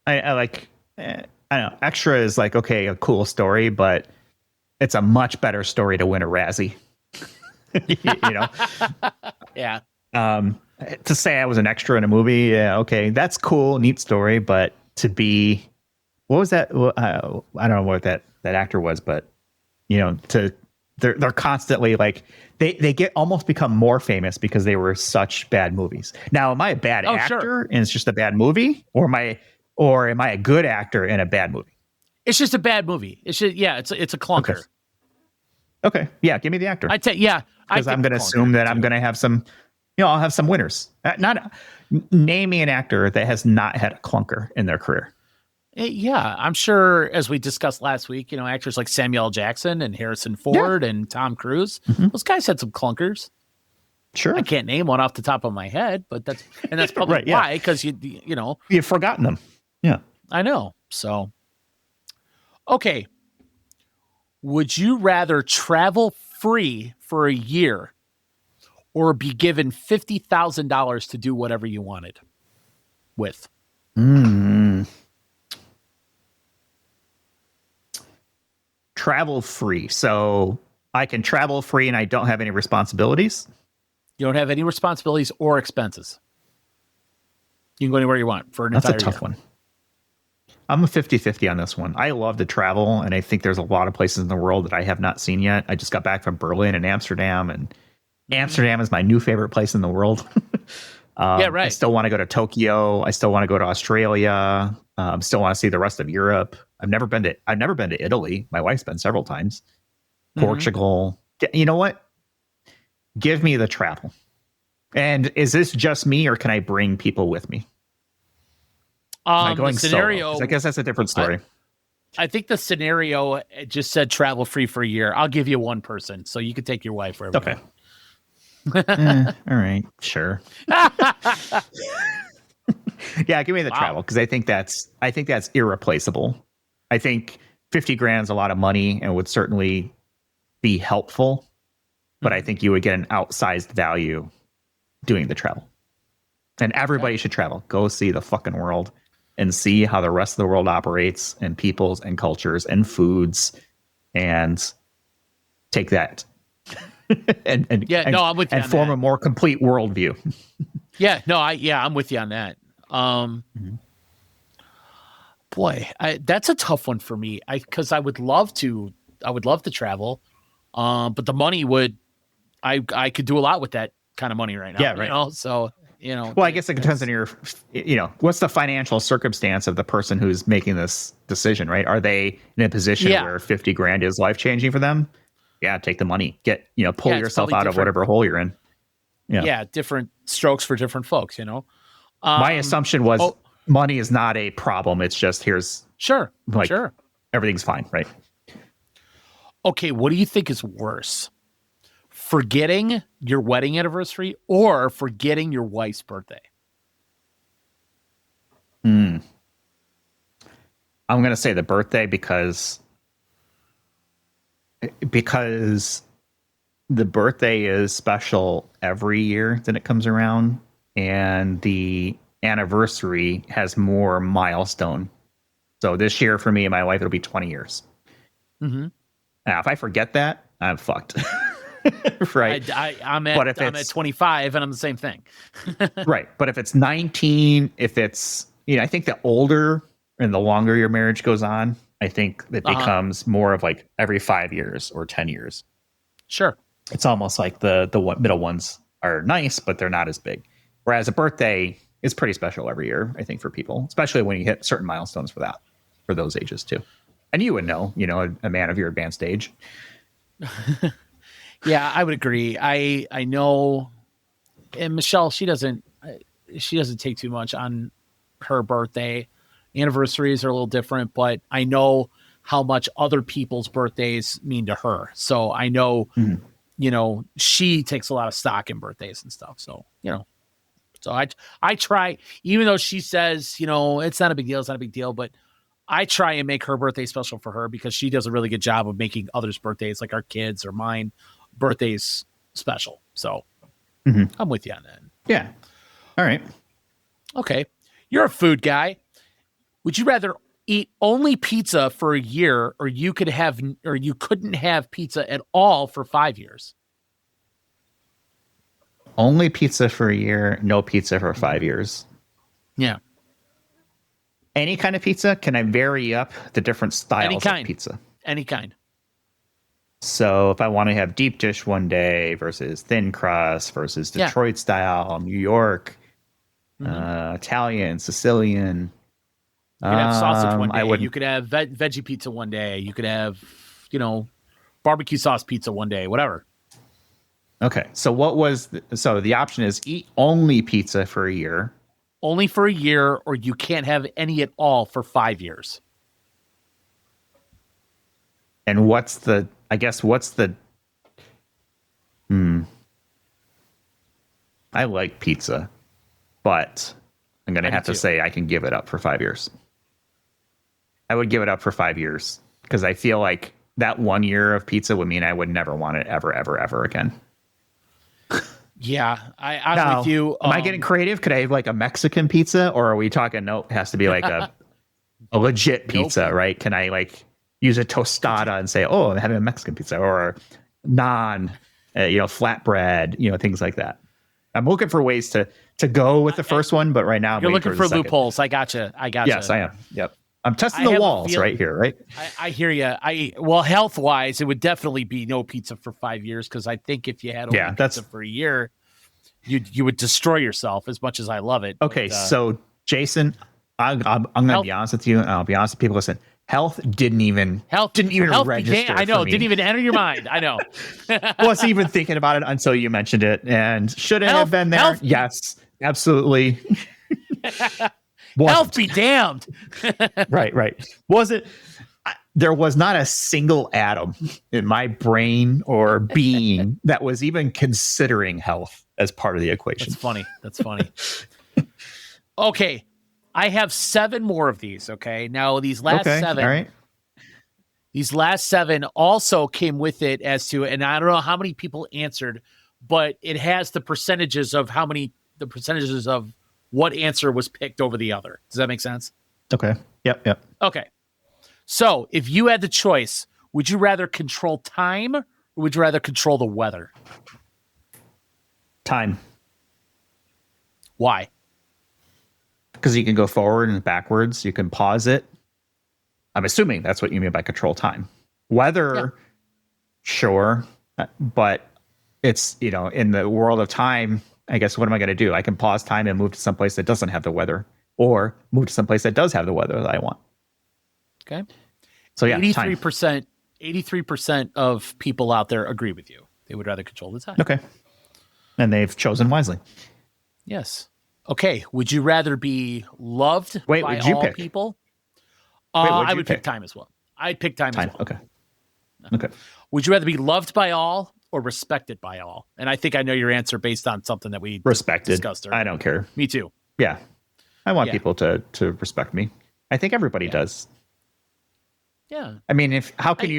I like, I don't know. Extra is like, okay, a cool story, but it's a much better story to win a Razzie. Yeah. To say I was an extra in a movie, yeah, okay, that's cool, neat story. But to be, what was that? I don't know what that actor was, but they're constantly like they get almost become more famous because they were such bad movies. Now, am I a bad actor and it's just a bad movie, or am I a good actor in a bad movie? It's just a bad movie. It's just, it's a clunker. Okay. Yeah, give me the actor. Because I'm going to assume that I'm going to have some. I'll have some winners. Name me an actor that has not had a clunker in their career. Yeah, I'm sure, as we discussed last week, actors like Samuel L. Jackson and Harrison Ford and Tom Cruise, those guys had some clunkers. Sure. I can't name one off the top of my head, but that's probably right, why, because you've forgotten them. Yeah. I know. So, okay. Would you rather travel free for a year or be given $50,000 to do whatever you wanted with? Travel free. So I can travel free and I don't have any responsibilities? You don't have any responsibilities or expenses. You can go anywhere you want for an entire year. That's a tough one. I'm a 50-50 on this one. I love to travel, and I think there's a lot of places in the world that I have not seen yet. I just got back from Berlin and Amsterdam, and Amsterdam is my new favorite place in the world. Yeah, right. I still want to go to Tokyo. I still want to go to Australia. Still want to see the rest of Europe. I've never been to Italy. My wife's been several times. Portugal. You know what? Give me the travel. And is this just me, or can I bring people with me? Am I going scenario, solo? I guess that's a different story. I think the scenario just said travel free for a year. I'll give you one person, so you could take your wife wherever. Okay. All right. Sure. Yeah, give me the travel, because I think that's irreplaceable. I think 50 grand is a lot of money and would certainly be helpful, but I think you would get an outsized value doing the travel. And everybody should travel. Go see the fucking world and see how the rest of the world operates, and peoples and cultures and foods, and take that. and I'm with you. And form a more complete worldview. Yeah, no, I'm with you on that. Boy, that's a tough one for me. Because I would love to travel, but the money I could do a lot with that kind of money right now. Yeah, right. So well, I guess it depends on your, what's the financial circumstance of the person who's making this decision, right? Are they in a position where 50 grand is life changing for them? Yeah, take the money. Pull yourself out of whatever hole you're in. Yeah, different strokes for different folks. My assumption was money is not a problem. It's just sure, everything's fine, right? Okay, what do you think is worse? Forgetting your wedding anniversary or forgetting your wife's birthday? I'm going to say the birthday because the birthday is special every year that it comes around, and the anniversary has more milestone. So this year for me and my wife, it'll be 20 years. Mm-hmm. Now, if I forget that, I'm fucked. Right. I'm at 25 and I'm the same thing. Right. But if it's 19, if it's, I think the older and the longer your marriage goes on, I think it becomes more of like every 5 years or 10 years. Sure. It's almost like the middle ones are nice, but they're not as big. Whereas a birthday is pretty special every year, I think, for people, especially when you hit certain milestones for those ages too. And you would know, a man of your advanced age. Yeah, I would agree. I know, and Michelle, she doesn't take too much on her birthday. Anniversaries are a little different, but I know how much other people's birthdays mean to her. So I know, she takes a lot of stock in birthdays and stuff. So, so I try, even though she says, it's not a big deal, but I try and make her birthday special for her because she does a really good job of making others' birthdays, like our kids or mine, birthdays special. So I'm with you on that. Yeah. All right. Okay. You're a food guy. Would you rather eat only pizza for a year or you couldn't have pizza at all for 5 years? Only pizza for a year, no pizza for 5 years. Yeah. Any kind of pizza? Can I vary up the different styles of pizza? Any kind. So if I want to have deep dish one day versus thin crust versus Detroit style, New York, Italian, Sicilian. You could have sausage one day. You could have veggie pizza one day. You could have, barbecue sauce pizza one day, whatever. Okay. So the option is eat only pizza for a year. Only for a year, or you can't have any at all for 5 years. And what's the I like pizza, but I'm going to have to say I can give it up for 5 years. I would give it up for 5 years because I feel like that 1 year of pizza would mean I would never want it ever, ever, ever again. Yeah, I'm with you. Am I getting creative? Could I have like a Mexican pizza, or are we talking? No, it has to be like a legit pizza, right? Can I like use a tostada and say, "Oh, I'm having a Mexican pizza," or naan, flatbread, things like that. I'm looking for ways to go with the first one, but right now you're looking for loopholes. I gotcha. Yes, I am. Yep. I'm testing the walls right here, right? I hear you. Health wise, it would definitely be no pizza for 5 years because I think if you had only pizza for a year, you would destroy yourself. As much as I love it. Okay, so Jason, I'm going to be honest with you, and I'll be honest with people. Listen, health didn't even register. I know, for me. didn't even enter your mind. I know. Wasn't even thinking about it until you mentioned it, and should it have been there? Yes, absolutely. Health be damned. Right. There was not a single atom in my brain or being that was even considering health as part of the equation. That's funny. Okay. I have 7 more of these. Okay. Now these last 7. All right. These last 7 also came with it and I don't know how many people answered, but it has the percentages of what answer was picked over the other. Does that make sense? Okay. Yep. Okay. So if you had the choice, would you rather control time or would you rather control the weather? Time. Why? Because you can go forward and backwards. You can pause it. I'm assuming that's what you mean by control time. Weather, sure, but it's, in the world of time, I guess, what am I going to do? I can pause time and move to someplace that doesn't have the weather, or move to someplace that does have the weather that I want. Okay. So yeah, 83% of people out there agree with you. They would rather control the time. Okay. And they've chosen wisely. Yes. Okay. Would you rather be loved by all people? I would pick time as well. I'd pick time as well. Okay. Okay. Would you rather be loved by all or respected by all? And I think I know your answer based on something that we discussed earlier. I don't care. Me too. Yeah. I want people to respect me. I think everybody does. Yeah. I mean, how can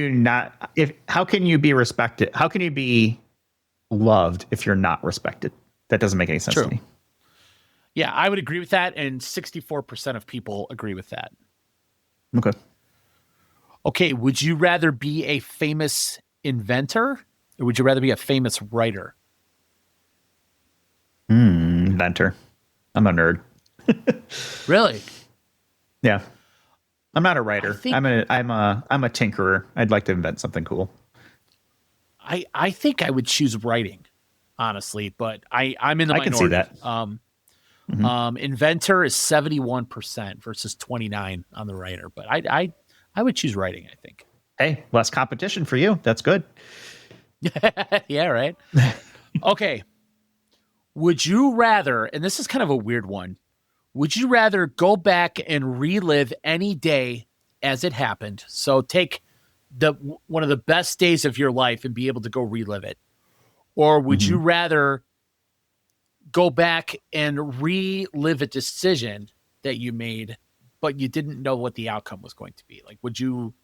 you be respected? How can you be loved if you're not respected? That doesn't make any sense to me. Yeah, I would agree with that. And 64% of people agree with that. Okay. Okay. Would you rather be a famous inventor or would you rather be a famous writer? Inventor. I'm a nerd. Really? Yeah. I'm not a writer. I'm a tinkerer. I'd like to invent something cool. I think I would choose writing, honestly, but I'm in the minority. I can see that. Inventor is 71% versus 29 on the writer, but I would choose writing, I think. Hey, less competition for you. That's good. Yeah, right. Okay. Would you rather, and this is kind of a weird one, would you rather go back and relive any day as it happened? So take one of the best days of your life and be able to go relive it. Or would you rather go back and relive a decision that you made, but you didn't know what the outcome was going to be? Like, would you,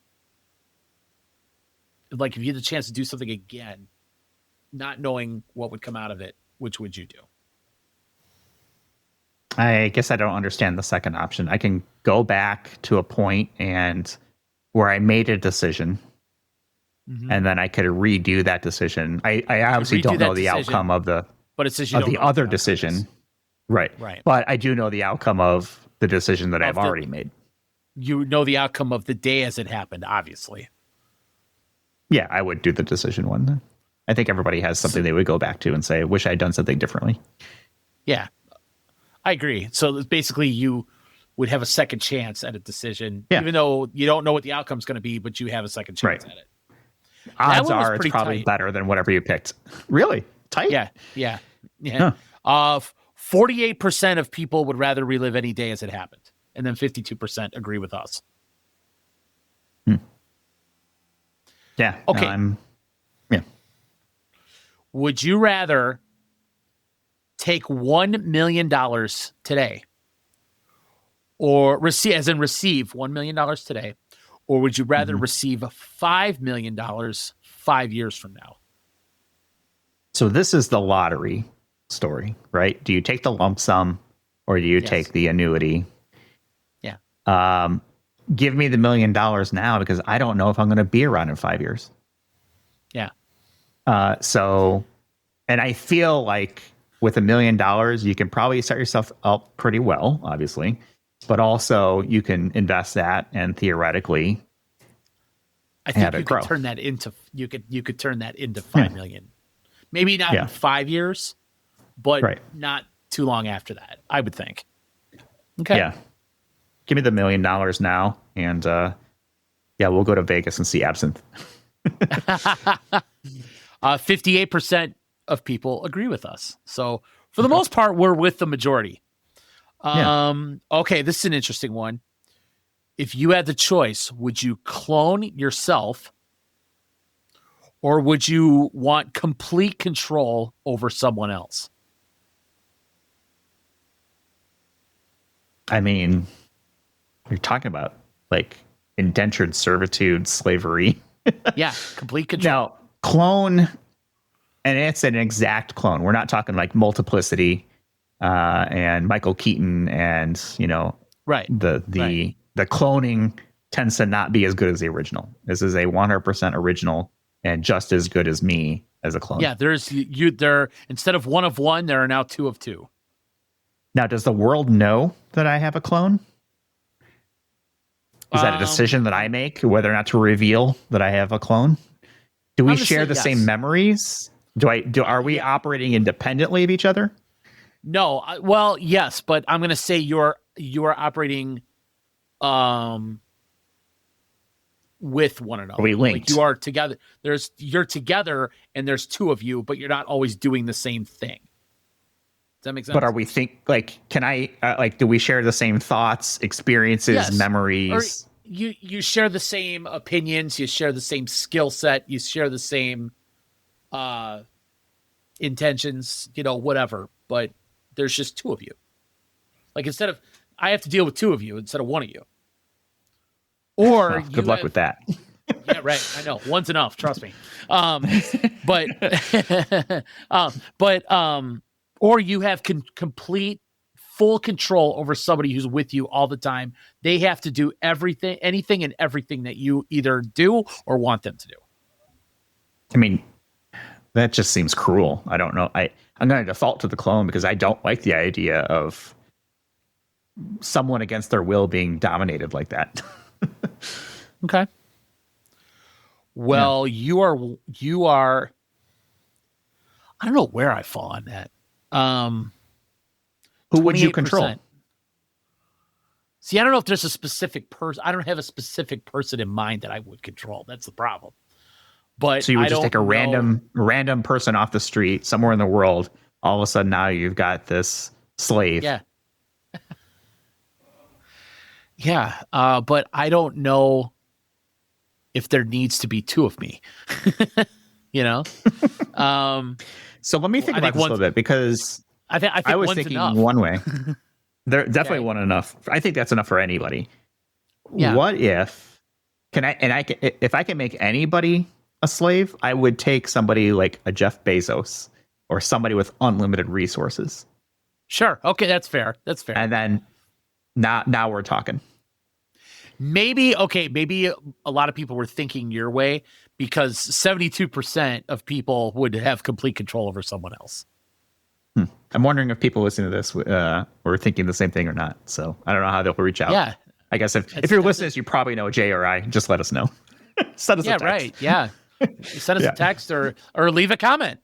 like, if you had the chance to do something again, not knowing what would come out of it, which would you do? I guess I don't understand the second option. I can go back to a point and where I made a decision, and then I could redo that decision. I obviously don't know the outcome of the other decision. Right. But I do know the outcome of the decision that I've already made. You know the outcome of the day as it happened, obviously. Yeah, I would do the decision one. I think everybody has something they would go back to and say, wish I'd done something differently. Yeah, I agree. So basically you would have a second chance at a decision, even though you don't know what the outcome is going to be, but you have a second chance at it. Odds are it's probably better than whatever you picked. Really? Tight? Yeah. 48% of people would rather relive any day as it happened. And then 52% agree with us. Yeah. Okay. Would you rather take $1 million today or receive $1 million today, or would you rather receive $5 million 5 years from now? So this is the lottery story, right? Do you take the lump sum or do you take the annuity? Yeah. Give me the $1 million now because I don't know if I'm going to be around in 5 years. Yeah. And I feel like with $1 million, you can probably set yourself up pretty well, obviously, but also you can invest that and theoretically, I think you could turn that into $5 million. Maybe not in 5 years, but not too long after that, I would think. Okay. Yeah. Give me the $1 million now, and we'll go to Vegas and see Absinthe. 58% of people agree with us. So for the most part, we're with the majority. Okay, this is an interesting one. If you had the choice, would you clone yourself or would you want complete control over someone else? I mean, you're talking about like indentured servitude, slavery. Yeah, complete control. Now, clone, and it's an exact clone. We're not talking like multiplicity and Michael Keaton and, the cloning tends to not be as good as the original. This is a 100% original and just as good as me as a clone. Yeah, there instead of one of one, there are now two of two. Now, does the world know that I have a clone? Is that a decision that I make, whether or not to reveal that I have a clone? Do we share the same memories? Are we operating independently of each other? No. Well, yes, but I'm going to say you're operating with one another. Are we linked? Like you are together. You're together and there's two of you, but you're not always doing the same thing. Does that make sense? But are we can I, do we share the same thoughts, experiences, memories? Or you share the same opinions, you share the same skill set, you share the same intentions, whatever, but there's just two of you. Like I have to deal with two of you instead of one of you. Or good luck with that. Yeah, right. I know. One's enough. Trust me. Or you have complete, full control over somebody who's with you all the time. They have to do anything and everything that you either do or want them to do. I mean, that just seems cruel. I don't know. I'm going to default to the clone because I don't like the idea of someone against their will being dominated like that. Okay. Well, you are. I don't know where I fall on that. Who would you control? See, I don't know if there's a specific person. I don't have a specific person in mind that I would control. That's the problem. But so you would just take a random person off the street somewhere in the world. All of a sudden, now you've got this slave. Yeah. Yeah. But I don't know if there needs to be two of me. So let me think about this a little bit, because I think I was thinking enough. one way. There definitely one enough. I think that's enough for anybody. Yeah. What if if I can make anybody a slave, I would take somebody like a Jeff Bezos or somebody with unlimited resources. Sure. Okay, that's fair. And then now we're talking. Maybe a lot of people were thinking your way, because 72% of people would have complete control over someone else. I'm wondering if people listening to this were thinking the same thing or not. So I don't know how they'll reach out. Yeah. I guess if you're listening, you probably know Jay or I. Just let us know. Send us a text. Right. Yeah. Send us a text or leave a comment.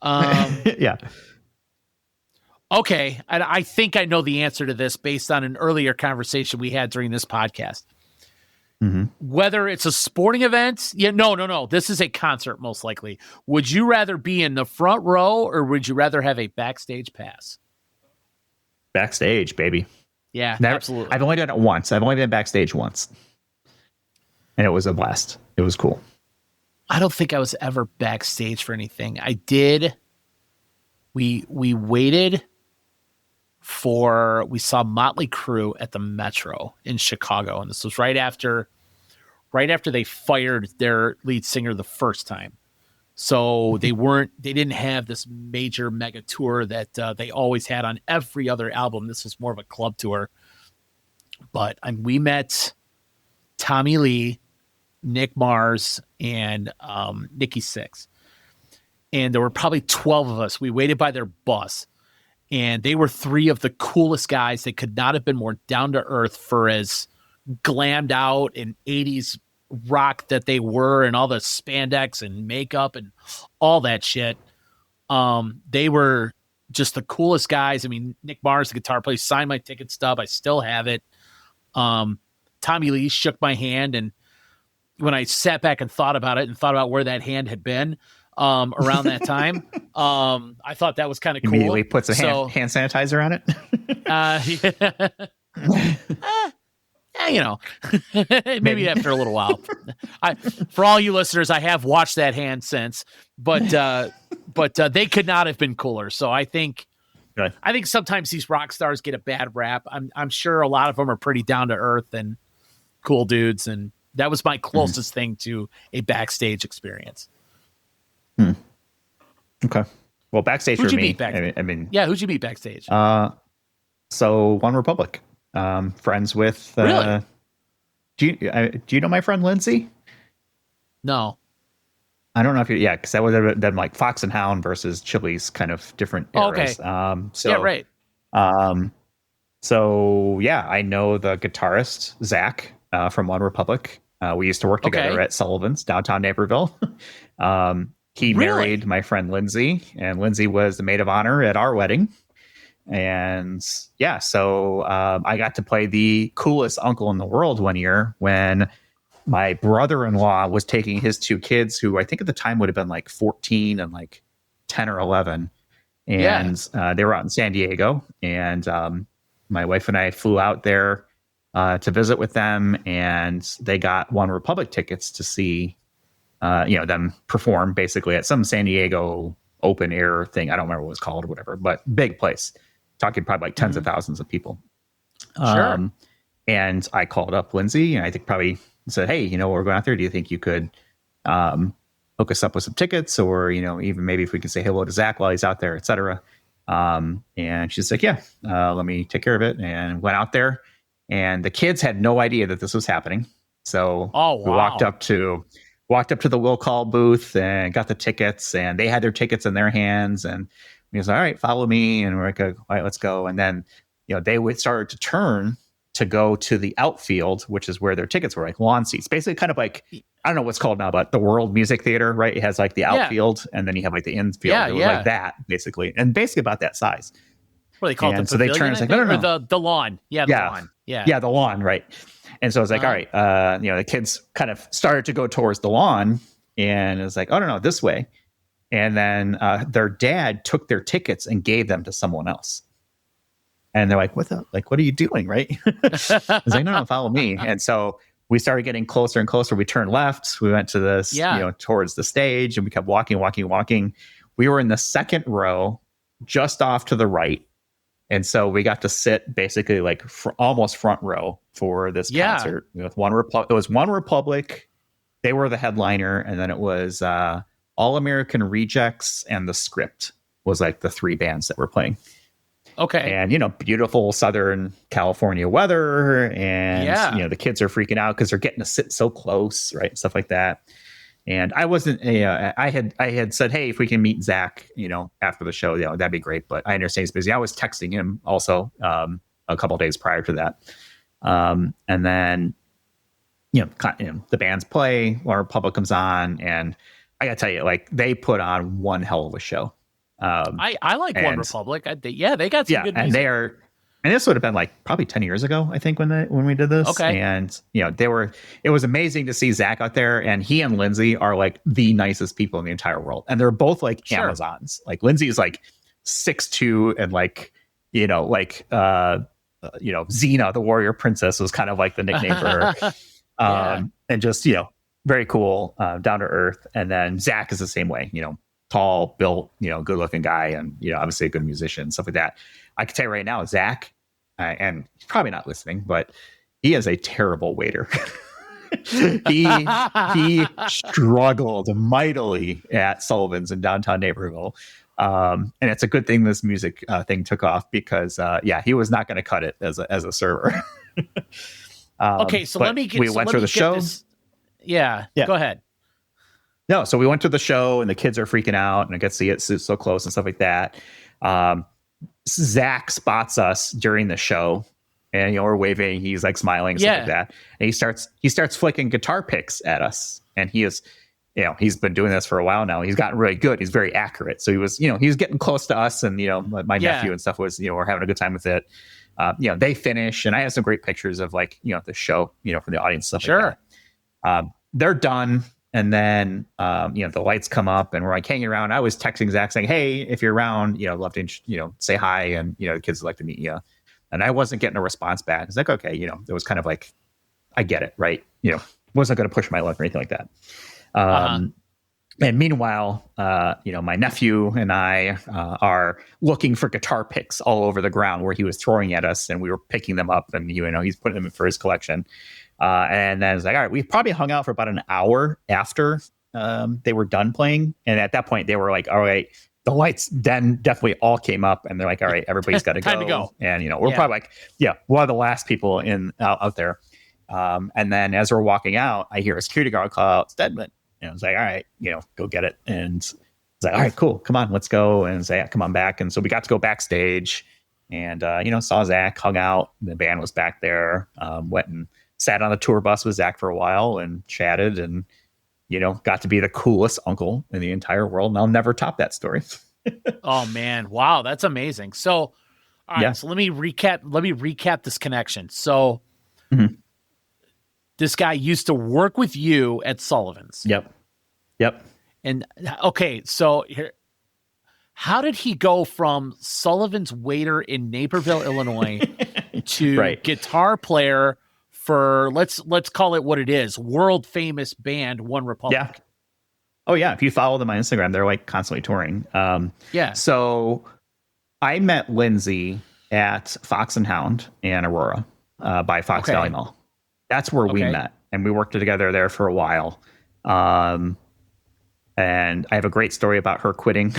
Yeah. Okay. And I think I know the answer to this based on an earlier conversation we had during this podcast. Mm-hmm. Whether it's a sporting event, no. This is a concert, most likely. Would you rather be in the front row, or would you rather have a backstage pass? Backstage, baby. Yeah, absolutely. I've only done it once. I've only been backstage once, and it was a blast. It was cool. I don't think I was ever backstage for anything. I did. We waited we saw Motley Crue at the Metro in Chicago, and this was right after they fired their lead singer the first time. So they didn't have this major mega tour that they always had on every other album. This was more of a club tour. But we met Tommy Lee, Nick Mars, and Nikki Sixx. And there were probably 12 of us. We waited by their bus. And they were three of the coolest guys. They could not have been more down to earth for as glammed out and 80s rock that they were, and all the spandex and makeup and all that shit. They were just the coolest guys. I mean, Nick Mars, the guitar player, signed my ticket stub. I still have it. Tommy Lee shook my hand, and when I sat back and thought about it and thought about where that hand had been around that time, I thought that was kind of cool. Immediately puts a hand sanitizer on it. Maybe after a little while. For all you listeners, I have watched that hand since, but they could not have been cooler. So I think sometimes these rock stars get a bad rap. I'm sure a lot of them are pretty down to earth and cool dudes, and that was my closest thing to a backstage experience. Okay. Well, backstage who'd for you me. Meet backstage? I mean, yeah. Who'd you meet backstage? So OneRepublic, friends with. Really? Do you know my friend Lindsay? No. I don't know if because that would have been like Fox and Hound versus Chili's kind of different eras. Okay. Yeah, right. So yeah, I know the guitarist Zach from OneRepublic. We used to work together at Sullivan's downtown Naperville. He married my friend Lindsay, and Lindsay was the maid of honor at our wedding. And yeah, so I got to play the coolest uncle in the world one year when my brother-in-law was taking his two kids, who I think at the time would have been like 14 and like 10 or 11. And they were out in San Diego. And my wife and I flew out there to visit with them. And they got OneRepublic tickets to see, them perform basically at some San Diego open air thing. I don't remember what it was called or whatever, but big place. Talking probably like tens of thousands of people. Sure. And I called up Lindsay, and I think probably said, hey, we're going out there. Do you think you could hook us up with some tickets, or, even maybe if we can say hello to Zach while he's out there, et cetera. And she's like, yeah, let me take care of it. And went out there, and the kids had no idea that this was happening. So we walked up to the will call booth and got the tickets, and they had their tickets in their hands, and he was like, all right, follow me. And we're like, all right, let's go. And then, they would start to turn to go to the outfield, which is where their tickets were, like lawn seats, basically kind of like, I don't know what's called now, but the World Music Theater, right? It has like the outfield, and then you have like the infield. It was like that, basically, and basically about that size. What do they call it? So they turned, like, no. The lawn. Yeah, the lawn. Yeah, the lawn, right. And so I was like, all right, the kids kind of started to go towards the lawn, and it was like, oh, no, this way. And then their dad took their tickets and gave them to someone else. And they're like, what are you doing, right? I was like, no, follow me. And so we started getting closer and closer. We turned left. We went to this, towards the stage, and we kept walking. We were in the second row, just off to the right. And so we got to sit basically like almost front row for this concert with OneRepublic. It was OneRepublic. They were the headliner. And then it was All American Rejects and The Script was like the three bands that were playing. Okay. And, beautiful Southern California weather. And, the kids are freaking out because they're getting to sit so close, right? Stuff like that. And I wasn't, I had said, hey, if we can meet Zach, after the show, that'd be great. But I understand he's busy. I was texting him also a couple of days prior to that. And then, the bands play, OneRepublic comes on, and I got to tell you, like, they put on one hell of a show. I like OneRepublic. They got some good music. And this would have been like probably 10 years ago, I think, when we did this. Okay. And, it was amazing to see Zach out there, and he and Lindsay are like the nicest people in the entire world. And they're both like Amazons. Like Lindsay is like 6'2", and like, Xena, the warrior princess, was kind of like the nickname for her. And just, very cool, down to earth. And then Zach is the same way, tall, built, good looking guy, and, obviously a good musician, stuff like that. I can tell you right now, Zach, and he's probably not listening, but he is a terrible waiter. he struggled mightily at Sullivan's in downtown Naperville. And it's a good thing this music thing took off, because he was not going to cut it as a server. Okay, so we went through the show. Yeah, go ahead. No, so we went to the show, and the kids are freaking out, and I get to see it so close and stuff like that. Zach spots us during the show, and we're waving. He's like smiling, stuff like that. And he starts flicking guitar picks at us, and he is, he's been doing this for a while now. He's gotten really good. He's very accurate. So he was, he was getting close to us, and my nephew and stuff was, we're having a good time with it. They finish, and I have some great pictures of like the show, from the audience, stuff like that. They're done. And then, the lights come up, and we're like hanging around. I was texting Zach saying, hey, if you're around, love to, say hi. And, the kids would like to meet you. And I wasn't getting a response back. It's like, okay, it was kind of like, I get it. Right. Wasn't going to push my luck or anything like that. And meanwhile, my nephew and I are looking for guitar picks all over the ground where he was throwing at us, and we were picking them up, and, he's putting them in for his collection. And then it's like, all right, we probably hung out for about an hour after they were done playing. And at that point, they were like, all right, the lights then definitely all came up, and they're like, all right, everybody's got to go. Time to go. And, we're probably like, one of the last people out there. And then as we're walking out, I hear a security guard call out Steadman. And I was like, all right, go get it. And it's like, all right, cool. Come on, let's go. And say, come on back. And so we got to go backstage. and saw Zach, hung out. The band was back there. Went and sat on the tour bus with Zach for a while and chatted, and got to be the coolest uncle in the entire world. And I'll never top that story. Oh man, wow, that's amazing. So, all right, so let me recap this connection. So, this guy used to work with you at Sullivan's. Yep. And okay, so here, how did he go from Sullivan's waiter in Naperville, Illinois, to guitar player for let's call it what it is, world famous band OneRepublic? Yeah. Oh yeah. If you follow them on Instagram, they're like constantly touring. So I met Lindsay at Fox and Hound in Aurora by Fox Valley Mall. That's where we met, and we worked together there for a while. And I have a great story about her quitting.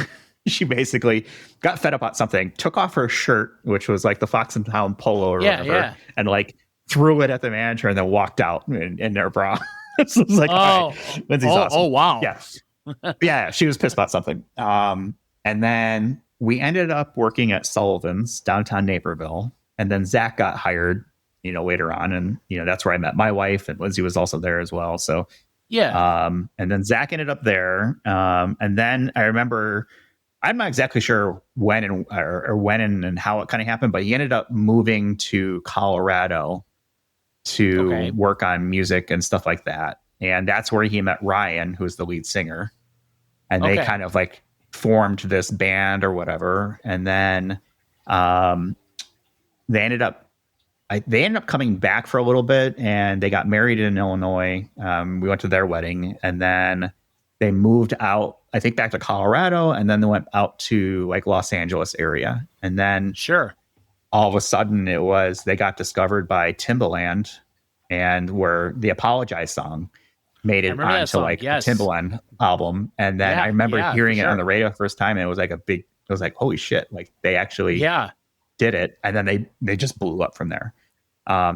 She basically got fed up on something, took off her shirt, which was like the Fox and Hound polo or whatever, and like threw it at the manager and then walked out in their bra. So it was like, Lindsay's awesome. Oh, wow. Yeah, she was pissed about something. And then we ended up working at Sullivan's downtown Naperville. And then Zach got hired, later on. And, that's where I met my wife, and Lindsay was also there as well. So, and then Zach ended up there. And then I remember, I'm not exactly sure when and how it kind of happened, but he ended up moving to Colorado to work on music and stuff like that. And that's where he met Ryan, who's the lead singer. And they kind of like formed this band or whatever. And then they ended up coming back for a little bit, and they got married in Illinois. We went to their wedding, and then they moved out, I think, back to Colorado, and then they went out to like Los Angeles area. And then all of a sudden they got discovered by Timbaland, and where the Apologize song made it onto like the Timbaland album. And then I remember hearing it on the radio the first time, and it was like it was like, holy shit, like they actually did it. And then they just blew up from there.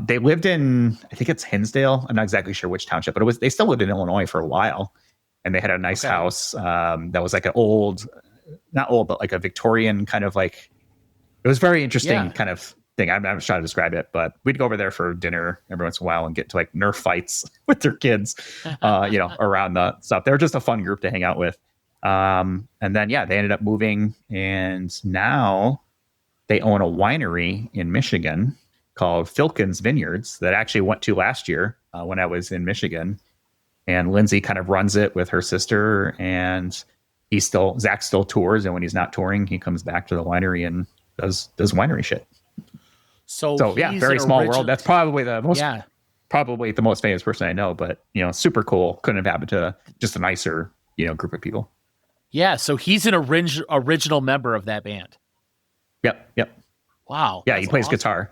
They lived in, I think it's Hinsdale. I'm not exactly sure which township, but they still lived in Illinois for a while. And they had a nice house that was like an not old, but like a Victorian kind of like, it was very interesting kind of thing. I'm not trying to describe it, but we'd go over there for dinner every once in a while and get to like Nerf fights with their kids, around the stuff. They were just a fun group to hang out with. And then, they ended up moving, and now they own a winery in Michigan called Filkins Vineyards that I actually went to last year when I was in Michigan. And Lindsay kind of runs it with her sister, and Zach still tours. And when he's not touring, he comes back to the winery and does winery shit. So very small world. That's probably the most famous person I know, but super cool. Couldn't have happened to just a nicer, group of people. Yeah. So he's an original member of that band. Yep. Wow. Yeah. He plays guitar.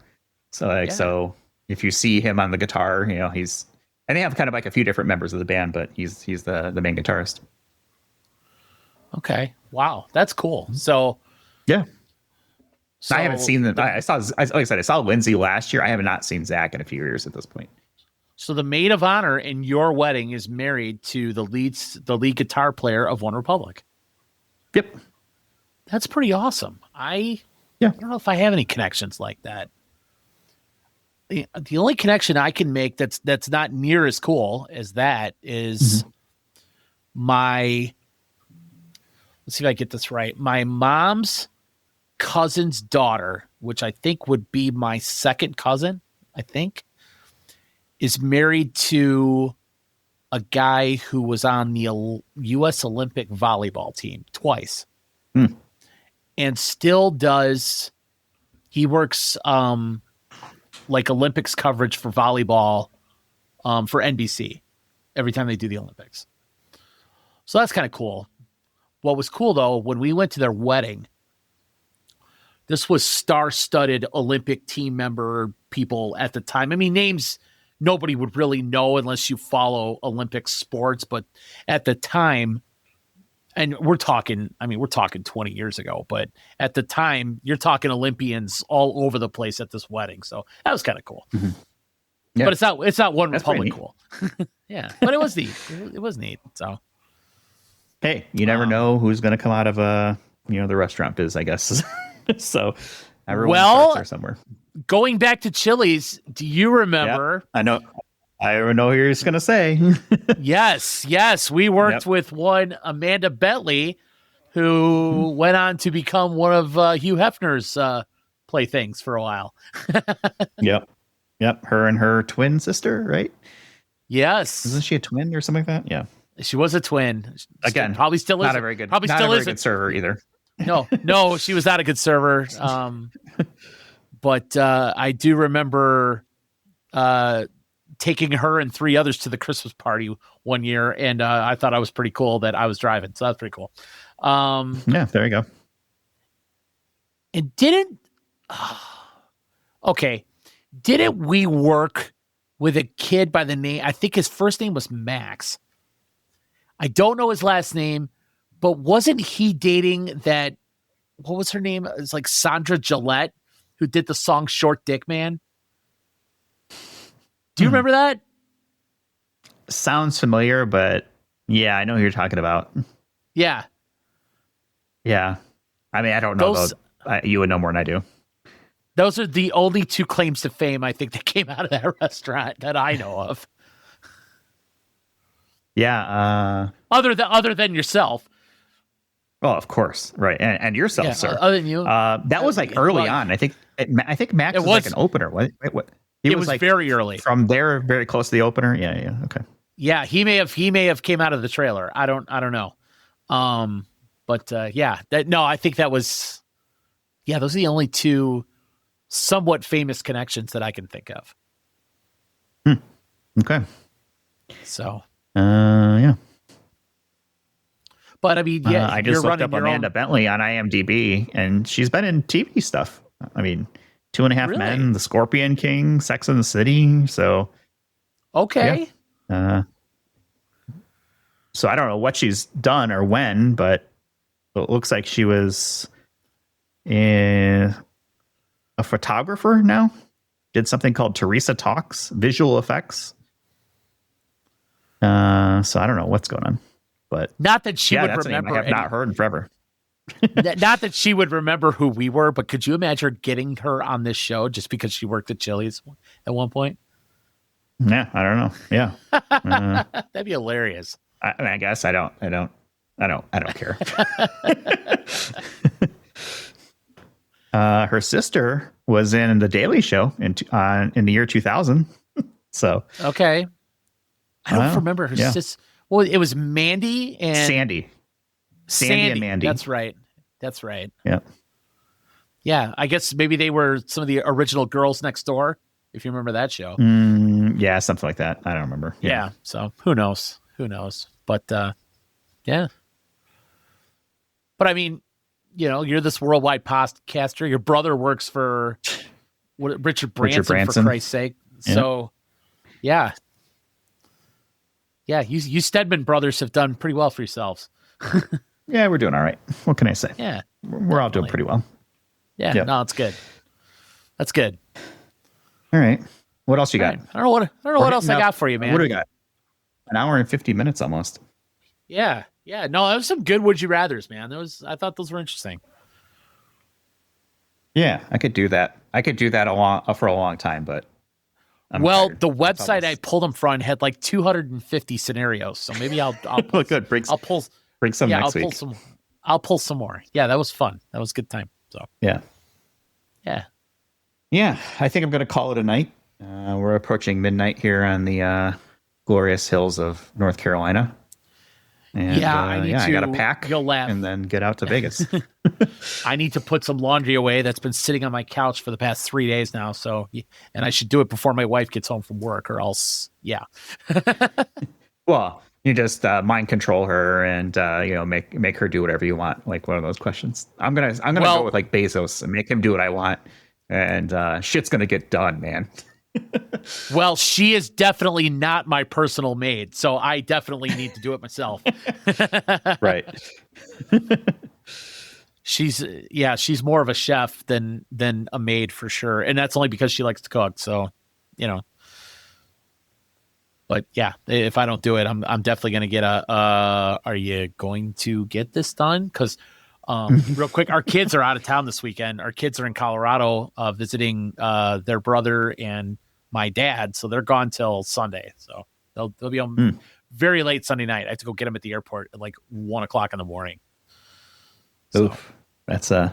So so if you see him on the guitar, and they have kind of like a few different members of the band, but he's the main guitarist. Okay. Wow. That's cool. So, So, I haven't seen them. Like I saw Lindsay last year. I have not seen Zach in a few years at this point. So the maid of honor in your wedding is married to the lead guitar player of OneRepublic. Yep. That's pretty awesome. I don't know if I have any connections like that. The only connection I can make that's not near as cool as that is let's see if I get this right. My mom's cousin's daughter, which I think would be my second cousin, is married to a guy who was on the U.S. Olympic volleyball team twice, and still does. He works like Olympics coverage for volleyball for NBC every time they do the Olympics. So that's kind of cool. What was cool though, when we went to their wedding, this was star-studded Olympic team member people at the time. I mean, names nobody would really know unless you follow Olympic sports, but at the time, and we're talking 20 years ago, but at the time, you're talking Olympians all over the place at this wedding. So that was kind of cool. Mm-hmm. Yeah. But it's not OneRepublic cool. Yeah, but it was neat. It was neat. So, hey, you never know who's going to come out of the restaurant biz, I guess. So, Everyone starts there somewhere. Going back to Chili's, do you remember? Yep, I know. I know what you're just gonna say. Yes. We worked with one Amanda Bentley, who went on to become one of Hugh Hefner's playthings for a while. Yep. Her and her twin sister, right? Yes. Isn't she a twin or something like that? Yeah. She was a twin. Again, probably still is. Not a very good. Probably not still a very is good server either. No, she was not a good server. But I do remember taking her and 3 others to the Christmas party one year, and I thought I was pretty cool that I was driving. So that's pretty cool. Yeah, there you go. And didn't we work with a kid by the name, I think his first name was Max. I don't know his last name, but wasn't he dating that, what was her name? It's like Sandra Gillette, who did the song Short Dick Man. Do you remember that? Sounds familiar, but yeah, I know who you're talking about. Yeah. Yeah. I mean, I don't know. You would know more than I do. Those are the only 2 claims to fame I think that came out of that restaurant that I know of. Yeah. Other than yourself. Oh, of course, right, and yourself, sir. Other than you. That was like early on. I think Max was like an opener. What? It was like very early. From there, very close to the opener. Yeah. Okay. Yeah, he may have came out of the trailer. I don't know. But I think that was. Yeah, those are the only 2 somewhat famous connections that I can think of. Okay. So. Yeah. But I mean, yeah, I just looked up Amanda Bentley on IMDb, and she's been in TV stuff. I mean, 2.5 Men, The Scorpion King, Sex and the City. So, okay. Yeah. So I don't know what she's done or when, but it looks like she was a photographer now. Did something called Teresa Talks, visual effects. So I don't know what's going on. But not that she would remember. I have not heard in forever. Not that she would remember who we were, but could you imagine getting her on this show just because she worked at Chili's at one point? Yeah, I don't know. Yeah, that'd be hilarious. I guess I don't care. Her sister was in The Daily Show in the year 2000. So okay, I don't remember her sister. Well, it was Mandy and Sandy and Mandy. That's right. Yeah. Yeah, I guess maybe they were some of the original Girls Next Door, if you remember that show. Yeah, something like that. I don't remember. Yeah. So who knows? But yeah. But I mean, you're this worldwide podcaster. Your brother works for Richard Branson, for Christ's sake. Yeah. So yeah. Yeah, you Steadman brothers have done pretty well for yourselves. Yeah, we're doing all right. What can I say? Yeah. We're all doing pretty well. Yeah, no, it's good. That's good. All right. What else you got? Right. I don't know what else I got for you, man. What do we got? An hour and 50 minutes almost. Yeah. No, that was some good would you rathers, man. I thought those were interesting. Yeah, I could do that. For a long time, but the website I pulled them from had like 250 scenarios, so maybe I'll pull, good. Bring some next week. I'll pull some more. Yeah, that was fun. That was a good time. So yeah. I think I'm going to call it a night. We're approaching midnight here on the glorious hills of North Carolina. And, I got to pack. You'll laugh. And then get out to Vegas. I need to put some laundry away that's been sitting on my couch for the past 3 days now. So, and I should do it before my wife gets home from work, or else, yeah. Well, you just mind control her and make her do whatever you want. Like one of those questions. I'm gonna go with like Bezos and make him do what I want, and shit's gonna get done, man. Well, she is definitely not my personal maid, so I definitely need to do it myself. Right. She's more of a chef than a maid for sure, and that's only because she likes to cook. So, But yeah, if I don't do it, I'm definitely going to get are you going to get this done? Because Real quick, our kids are out of town this weekend. Our kids are in Colorado visiting their brother and my dad, so they're gone till Sunday. So they'll be on very late Sunday night. I have to go get them at the airport at like 1 o'clock in the morning. So, oof, that's an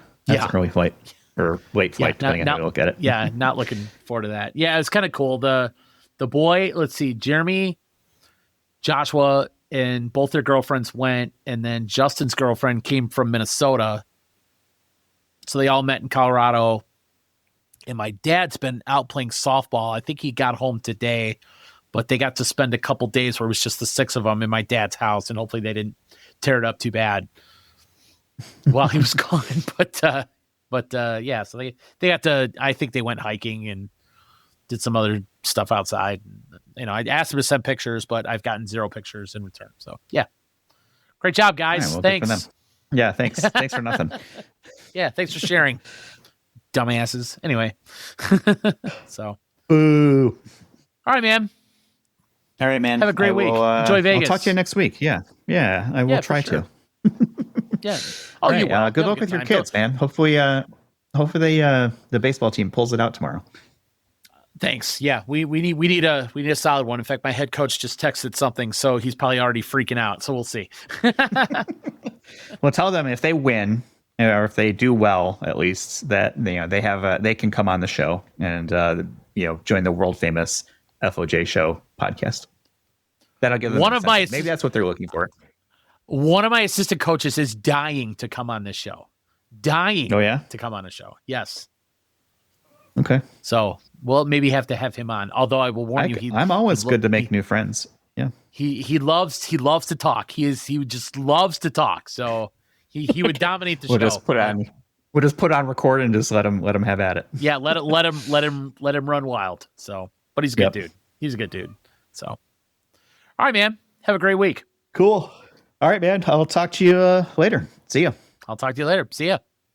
early flight or late flight, depending on how you look at it. Yeah, not looking forward to that. Yeah, it's kind of cool. The boy, let's see, Jeremy, Joshua, and both their girlfriends went, and then Justin's girlfriend came from Minnesota. So they all met in Colorado. And my dad's been out playing softball. I think he got home today, but they got to spend a couple days where it was just the 6 of them in my dad's house, and hopefully they didn't tear it up too bad while he was gone. But yeah, so they got to, I think they went hiking and did some other stuff outside. You know, I asked them to send pictures, but I've gotten 0 pictures in return. So yeah, great job, guys. Right, well, thanks. Yeah, thanks. Thanks for nothing. Yeah, thanks for sharing, dumbasses. Anyway, so boo. All right, man. Have a great week. Enjoy Vegas. I'll talk to you next week. Yeah, I will try to. Yeah. Oh, right, you good luck with your kids, man. Hopefully, the baseball team pulls it out tomorrow. Thanks. Yeah, we need a solid one. In fact, my head coach just texted something, so he's probably already freaking out. So we'll see. Well, tell them if they win or if they do well, at least that they can come on the show and join the world famous FOJ show podcast. That'll give them maybe that's what they're looking for. One of my assistant coaches is dying to come on this show. To come on the show. Yes. Okay. So we'll maybe have to have him on. Although I will warn you, I'm always good to make new friends. Yeah. He loves to talk. He just loves to talk. So he would dominate the show. We'll just put on record and just let him have at it. Yeah, let him run wild. So, but he's a good dude. He's a good dude. So, all right, man. Have a great week. Cool. All right, man. I'll talk to you later. See ya. I'll talk to you later. See ya.